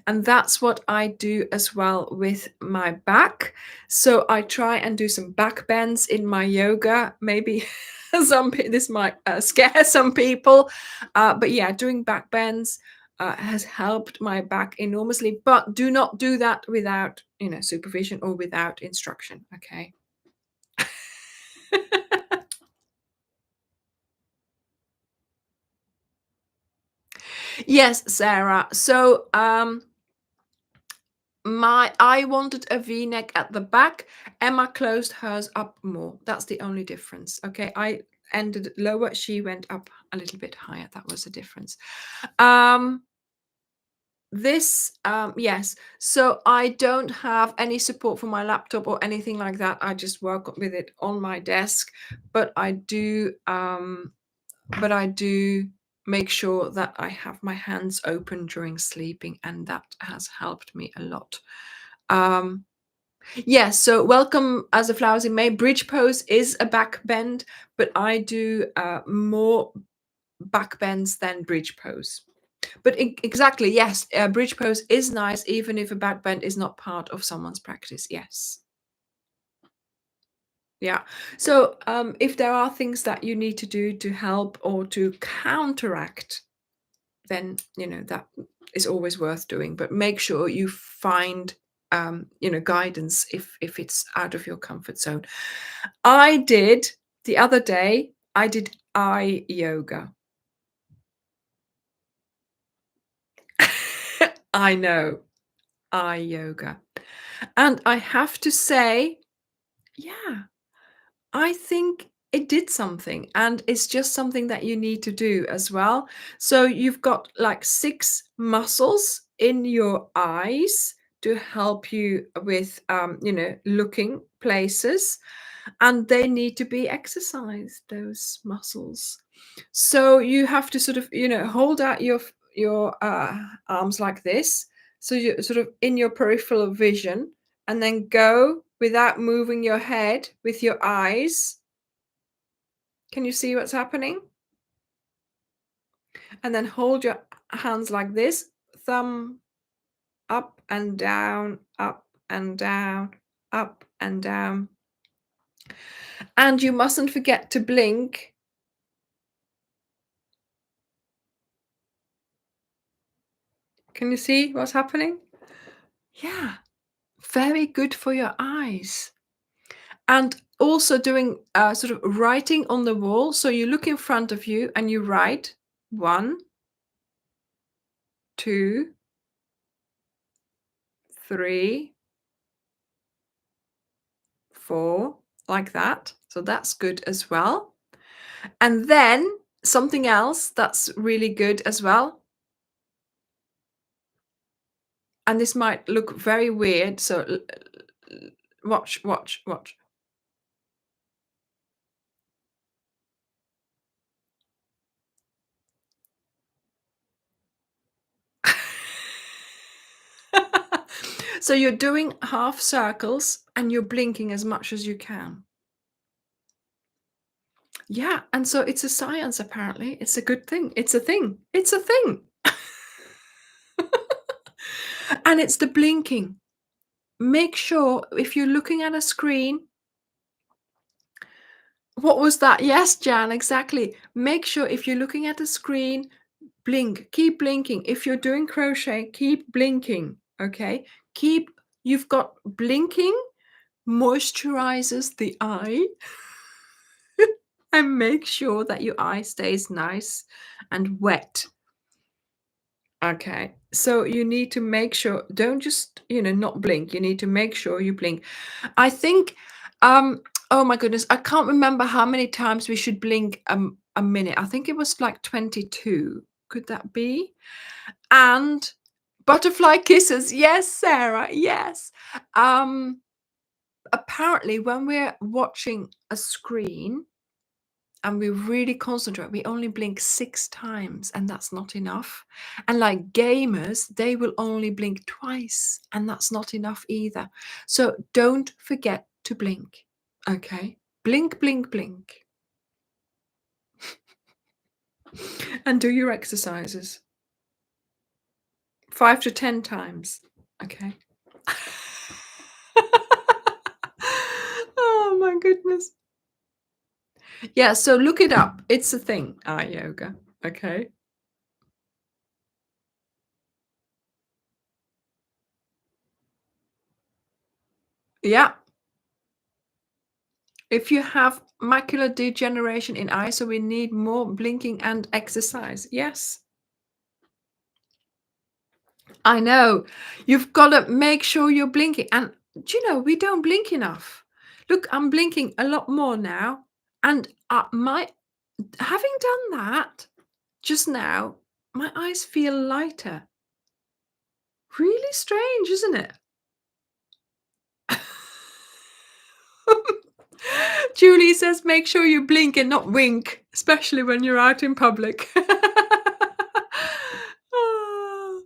And that's what I do as well with my back. So I try and do some back bends in my yoga. Maybe this might scare some people, but yeah, doing back bends has helped my back enormously. But do not do that without supervision or without instruction. Okay. Yes, Sarah. So my I wanted a V-neck at the back. Emma closed hers up more. That's the only difference. Okay, I ended lower. She went up a little bit higher. That was the difference. Um, yes. So I don't have any support for my laptop or anything like that. I just work with it on my desk. But I do. But I do make sure that I have my hands open during sleeping, and that has helped me a lot. Um, yes, so welcome as a flowers in May. Bridge pose is a back bend, but I do more back bends than bridge pose. But exactly, yes, bridge pose is nice, even if a back bend is not part of someone's practice. Yes. Yeah. So if there are things that you need to do to help or to counteract, then that is always worth doing. But make sure you find guidance if it's out of your comfort zone. I did the other day. I did eye yoga. I know, eye yoga, and I have to say, yeah, I think it did something, and it's just something that you need to do as well. So you've got like 6 muscles in your eyes to help you with, looking places, and they need to be exercised, those muscles. So you have to sort of, hold out your arms like this, so you're sort of in your peripheral vision, and then go without moving your head with your eyes. Can you see what's happening? And then hold your hands like this, thumb up and down, up and down, up and down. And you mustn't forget to blink. Can you see what's happening? Yeah, very good for your eyes. And also doing sort of writing on the wall. So you look in front of you and you write 1, 2, 3, 4, like that. So that's good as well. And then something else that's really good as well, and this might look very weird, so watch, watch, watch. So you're doing half circles and you're blinking as much as you can. Yeah, and so it's a science apparently. It's a good thing. It's a thing. It's a thing. And it's the blinking. Make sure if you're looking at a screen. What was that? Yes, Jan, exactly. Make sure if you're looking at a screen, blink, keep blinking. If you're doing crochet, keep blinking. Okay. You've got blinking moisturizes the eye and make sure that your eye stays nice and wet. Okay. So you need to make sure, don't just, not blink. You need to make sure you blink. I think, oh my goodness, I can't remember how many times we should blink a minute. I think it was like 22. Could that be? And Butterfly kisses. Yes, Sarah. Yes. Um, Apparently, when we're watching a screen and we really concentrate, we only blink 6 times, and that's not enough. And like gamers, they will only blink twice, and that's not enough either. So don't forget to blink. Okay? Blink, blink, blink. And do your exercises 5 to 10 times. Okay? Oh my goodness. Yeah, so look it up. It's a thing, eye yoga. Okay? Yeah. If you have macular degeneration in eye, so we need more blinking and exercise. Yes. I know. You've got to make sure you're blinking. And do you know, we don't blink enough. Look, I'm blinking a lot more now. And my having done that just now, my eyes feel lighter. Really strange, isn't it? Julie says, make sure you blink and not wink, especially when you're out in public. Ah.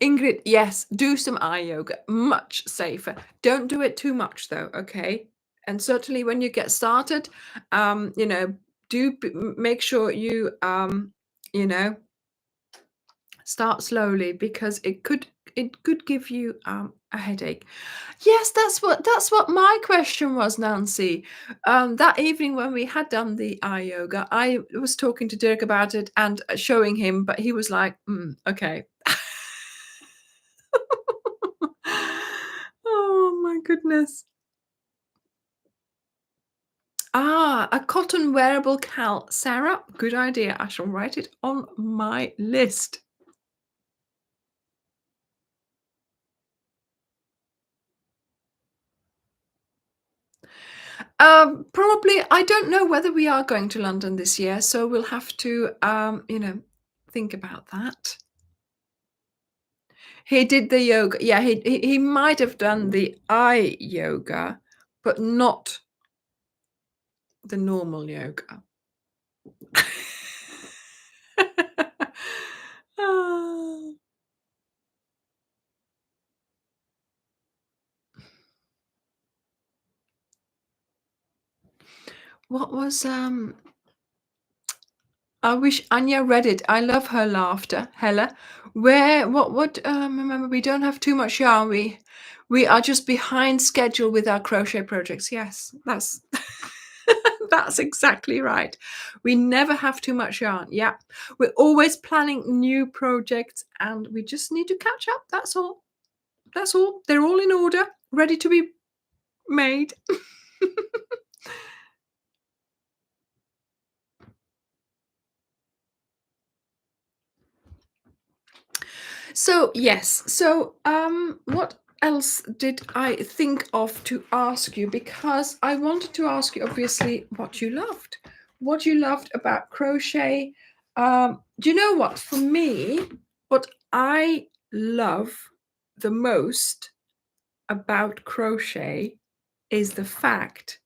Ingrid, yes, do some eye yoga. Much safer. Don't do it too much though, okay? And certainly when you get started, you know, make sure you you know, start slowly because it could give you a headache. Yes, that's what my question was, Nancy. That evening when we had done the eye yoga, I was talking to Dirk about it and showing him, but he was like, okay. Oh my goodness. A cotton wearable cal. Sarah, good idea. I shall write it on my list. Probably, I don't know whether we are going to London this year, so we'll have to, think about that. He did the yoga. Yeah, he might have done the eye yoga, but not the normal yoga. Ah. What was I wish Anya read it. I love her laughter. Hella. Remember, we don't have too much yarn. We are just behind schedule with our crochet projects. Yes, that's that's exactly right. We never have too much yarn. Yeah. We're always planning new projects and we just need to catch up. That's all. That's all. They're all in order, ready to be made. So yes. So what else did I think of to ask you? Because I wanted to ask you obviously what you loved about crochet. Do you know what? For me, what I love the most about crochet is the fact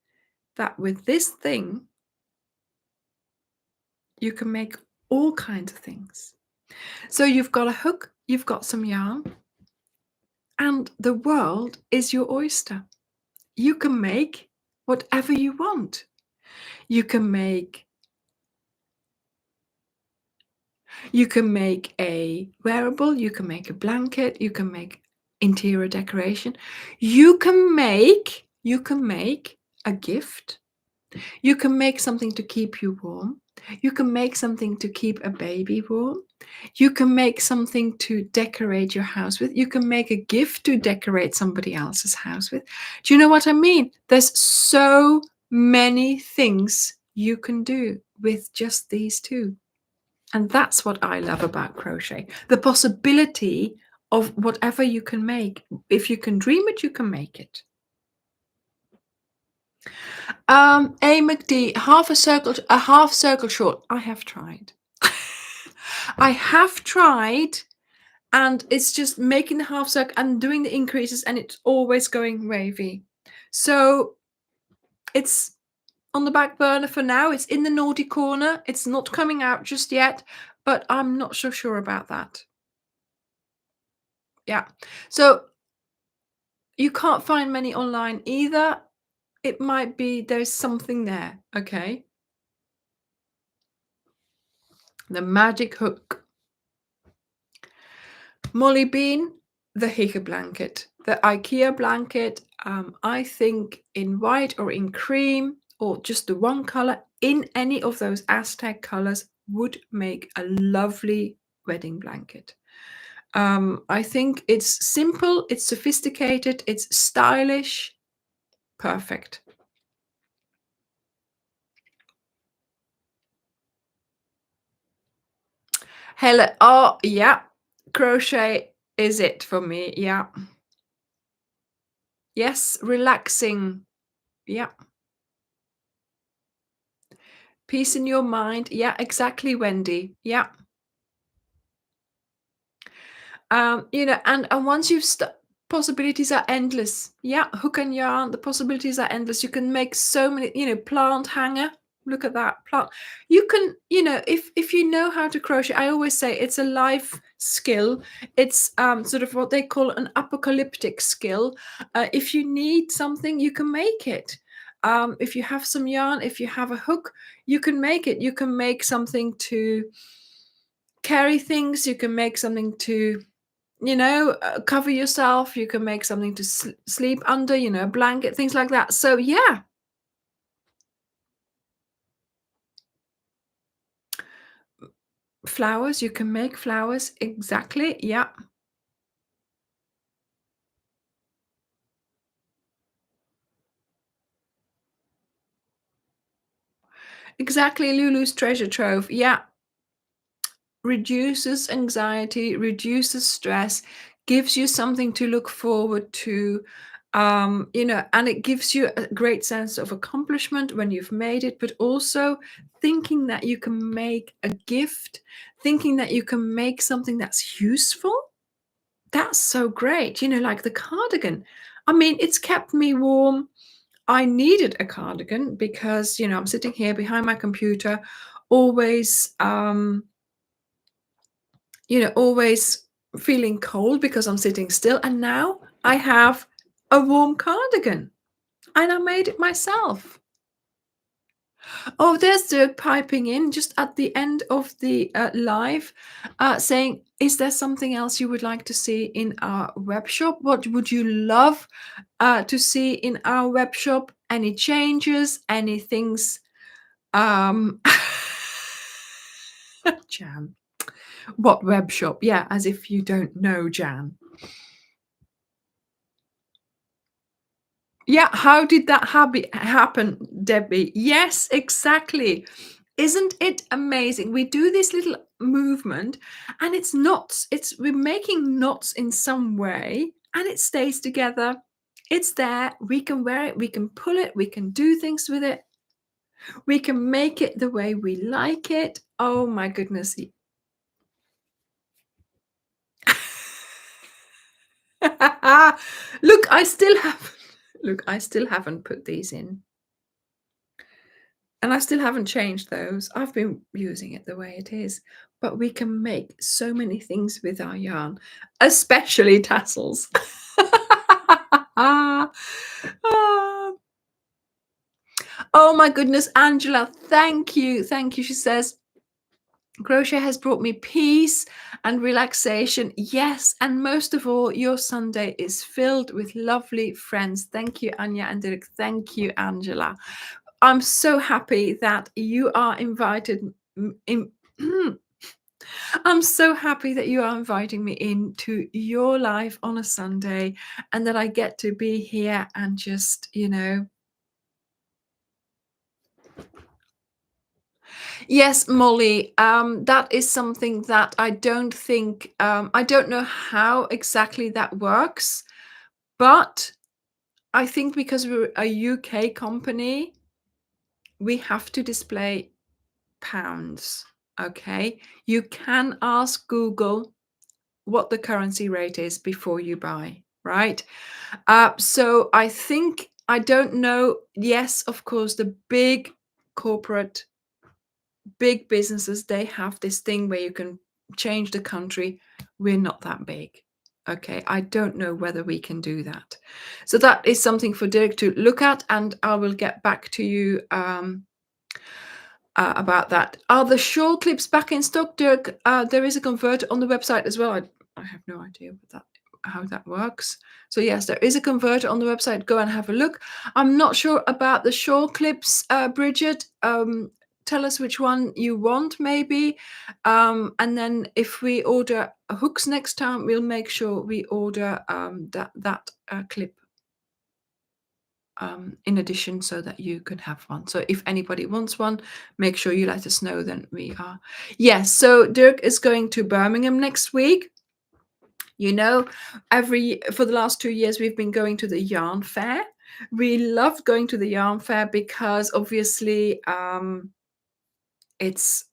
that with this thing you can make all kinds of things. So you've got a hook, you've got some yarn, and the world is your oyster. You can make whatever you want. You can make a wearable, you can make a blanket, you can make interior decoration. You can make a gift. You can make something to keep you warm. You can make something to keep a baby warm. You can make something to decorate your house with. You can make a gift to decorate somebody else's house with. Do you know what I mean? There's so many things you can do with just these two. And that's what I love about crochet. The possibility of whatever you can make. If you can dream it, you can make it. A McD, half circle short. I have tried. I have tried, and it's just making the half circle and doing the increases, and it's always going wavy. So it's on the back burner for now. It's in the naughty corner. It's not coming out just yet, but I'm not so sure about that. Yeah. So you can't find many online either. It might be there's something there. Okay. The magic hook. Molly Bean, the Hygge blanket. The IKEA blanket, I think in white or in cream or just the one color in any of those Aztec colors would make a lovely wedding blanket. I think it's simple, it's sophisticated, it's stylish, perfect. Hello. Oh, yeah. Crochet is it for me. Yeah. Yes. Relaxing. Yeah. Peace in your mind. Yeah, exactly, Wendy. Yeah. And once you've possibilities are endless. Yeah, hook and yarn, the possibilities are endless. You can make so many, plant hanger. Look at that plant. You can, if you know how to crochet, I always say it's a life skill. It's sort of what they call an apocalyptic skill. If you need something, you can make it. If you have some yarn, if you have a hook, you can make it. You can make something to carry things. You can make something to cover yourself. You can make something to sleep under, a blanket, things like that. So, yeah, flowers, you can make flowers. Exactly. Yeah, exactly. Lulu's treasure trove. Yeah, reduces anxiety, reduces stress, gives you something to look forward to. And it gives you a great sense of accomplishment when you've made it, but also thinking that you can make a gift, thinking that you can make something that's useful. That's so great, like the cardigan. I mean, it's kept me warm. I needed a cardigan because, I'm sitting here behind my computer, always, always feeling cold because I'm sitting still. And now I have a warm cardigan and I made it myself. Oh, there's Dirk piping in just at the end of the live, saying, "Is there something else you would like to see in our web shop? What would you love to see in our web shop? Any changes? Any things?" Um, Jan, what web shop? Yeah, as if you don't know, Jan. Yeah, how did that happen, Debbie? Yes, exactly. Isn't it amazing? We do this little movement and it's knots. We're making knots in some way and it stays together. It's there. We can wear it, we can pull it, we can do things with it. We can make it the way we like it. Oh my goodness. Look, I still haven't put these in. And I still haven't changed those. I've been using it the way it is. But we can make so many things with our yarn, especially tassels. Ah. Oh my goodness, Angela, thank you. Thank you. She says, crochet has brought me peace and relaxation. Yes, and most of all, your Sunday is filled with lovely friends. Thank you, Anya and Dirk. Thank you, Angela. I'm so happy that you are invited in. I'm so happy that you are inviting me into your life on a Sunday and that I get to be here and just, Yes, Molly, that is something that I don't think, I don't know how exactly that works, but I think because we're a UK company, we have to display pounds. Okay, you can ask Google what the currency rate is before you buy, right? So I think I don't know. Yes, of course, the corporate, big businesses, they have this thing where you can change the country. We're not that big. Okay, I don't know whether we can do that. So that is something for Dirk to look at, and I will get back to you about that. Are the shawl clips back in stock, Dirk? There is a converter on the website as well. I have no idea how that works. So yes, there is a converter on the website. Go and have a look. I'm not sure about the shawl clips, Bridget. Tell us which one you want, maybe. And then if we order hooks next time, we'll make sure we order that clip in addition so that you can have one. So if anybody wants one, make sure you let us know, then we are. Yes, so Dirk is going to Birmingham next week. You know, for the last 2 years, we've been going to the yarn fair. We loved going to the yarn fair because obviously it's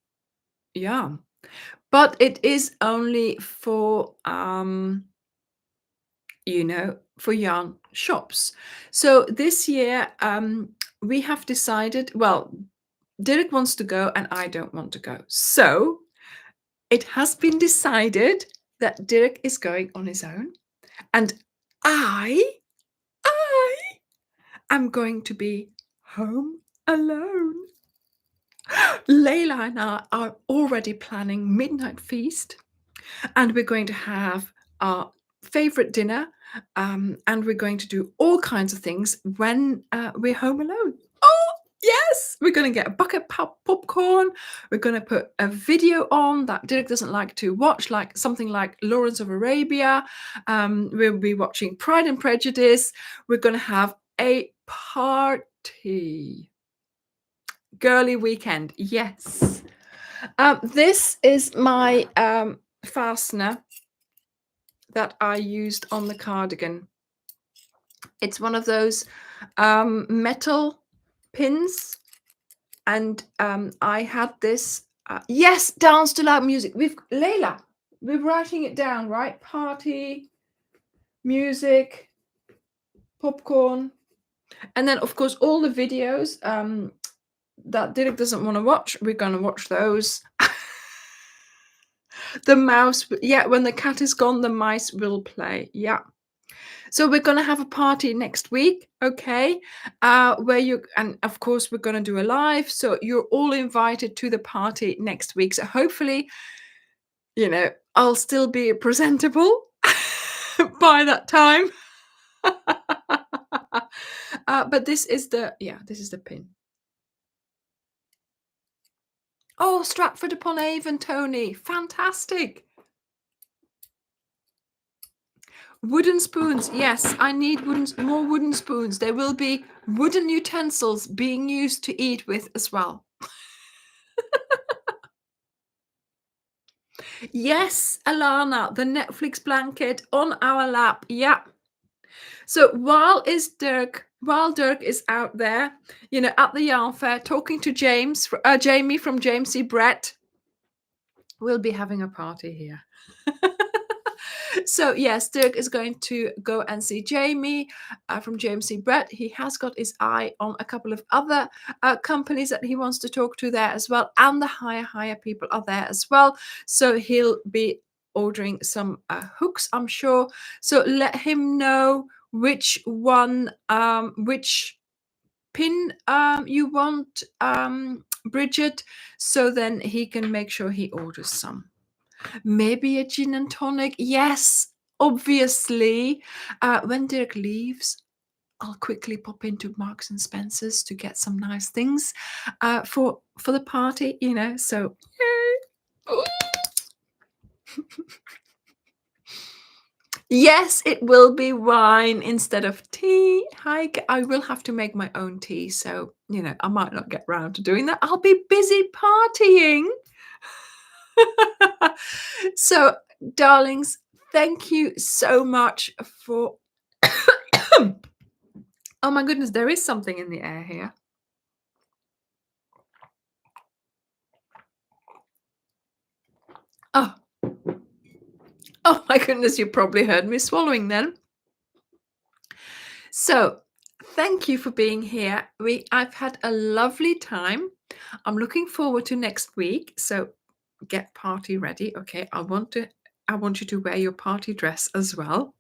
yarn, but it is only for for yarn shops. So this year, we have decided, well, Dirk wants to go and I don't want to go. So it has been decided that Dirk is going on his own, and I am going to be home alone. Layla and I are already planning midnight feast, and we're going to have our favorite dinner, and we're going to do all kinds of things when we're home alone. Oh yes, we're going to get a bucket popcorn. We're going to put a video on that Dirk doesn't like to watch, like something like Lawrence of Arabia. We'll be watching Pride and Prejudice. We're going to have a party. Girly weekend, yes. This is my fastener that I used on the cardigan. It's one of those metal pins, and I had this. Yes, dance to loud music. Layla, we're writing it down, right? Party, music, popcorn, and then of course all the videos that Dirk doesn't want to watch. We're going to watch those. The mouse, yeah, when the cat is gone, the mice will play. Yeah. So we're going to have a party next week, okay? And of course, we're going to do a live. So you're all invited to the party next week. So hopefully, I'll still be presentable by that time. But this is the pin. Oh, Stratford upon Avon, Tony. Fantastic. Wooden spoons. Yes, I need more wooden spoons. There will be wooden utensils being used to eat with as well. Yes, Alana, the Netflix blanket on our lap. Yeah. So while Dirk is out there, at the yarn fair talking to Jamie from James C. Brett, we'll be having a party here. So yes, Dirk is going to go and see Jamie from James C. Brett. He has got his eye on a couple of other companies that he wants to talk to there as well, and the higher people are there as well. So he'll be ordering some hooks, I'm sure. So let him know which pin you want, Bridget, so then he can make sure he orders some. Maybe a gin and tonic. Yes, obviously. When Dirk leaves, I'll quickly pop into Marks and Spencer's to get some nice things for the party, So, yay. Yes, it will be wine instead of tea. I will have to make my own tea, so I might not get round to doing that. I'll be busy partying. So, darlings, thank you so much for. Oh my goodness, there is something in the air here. Oh, oh my goodness, you probably heard me swallowing then. So, thank you for being here. I've had a lovely time. I'm looking forward to next week. So, get party ready. Okay, I want you to wear your party dress as well.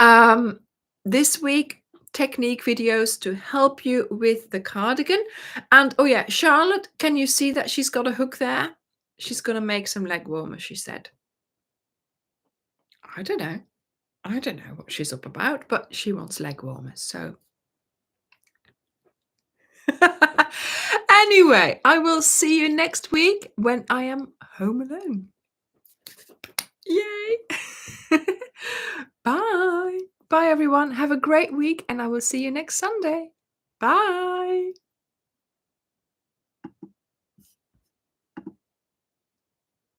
Um, this week, technique videos to help you with the cardigan. And oh yeah, Charlotte, can you see that she's got a hook there? She's gonna make some leg warmers, she said. I don't know. I don't know what she's up about, but she wants leg warmers. So anyway, I will see you next week when I am home alone. Yay! Bye. Bye, everyone. Have a great week, and I will see you next Sunday. Bye.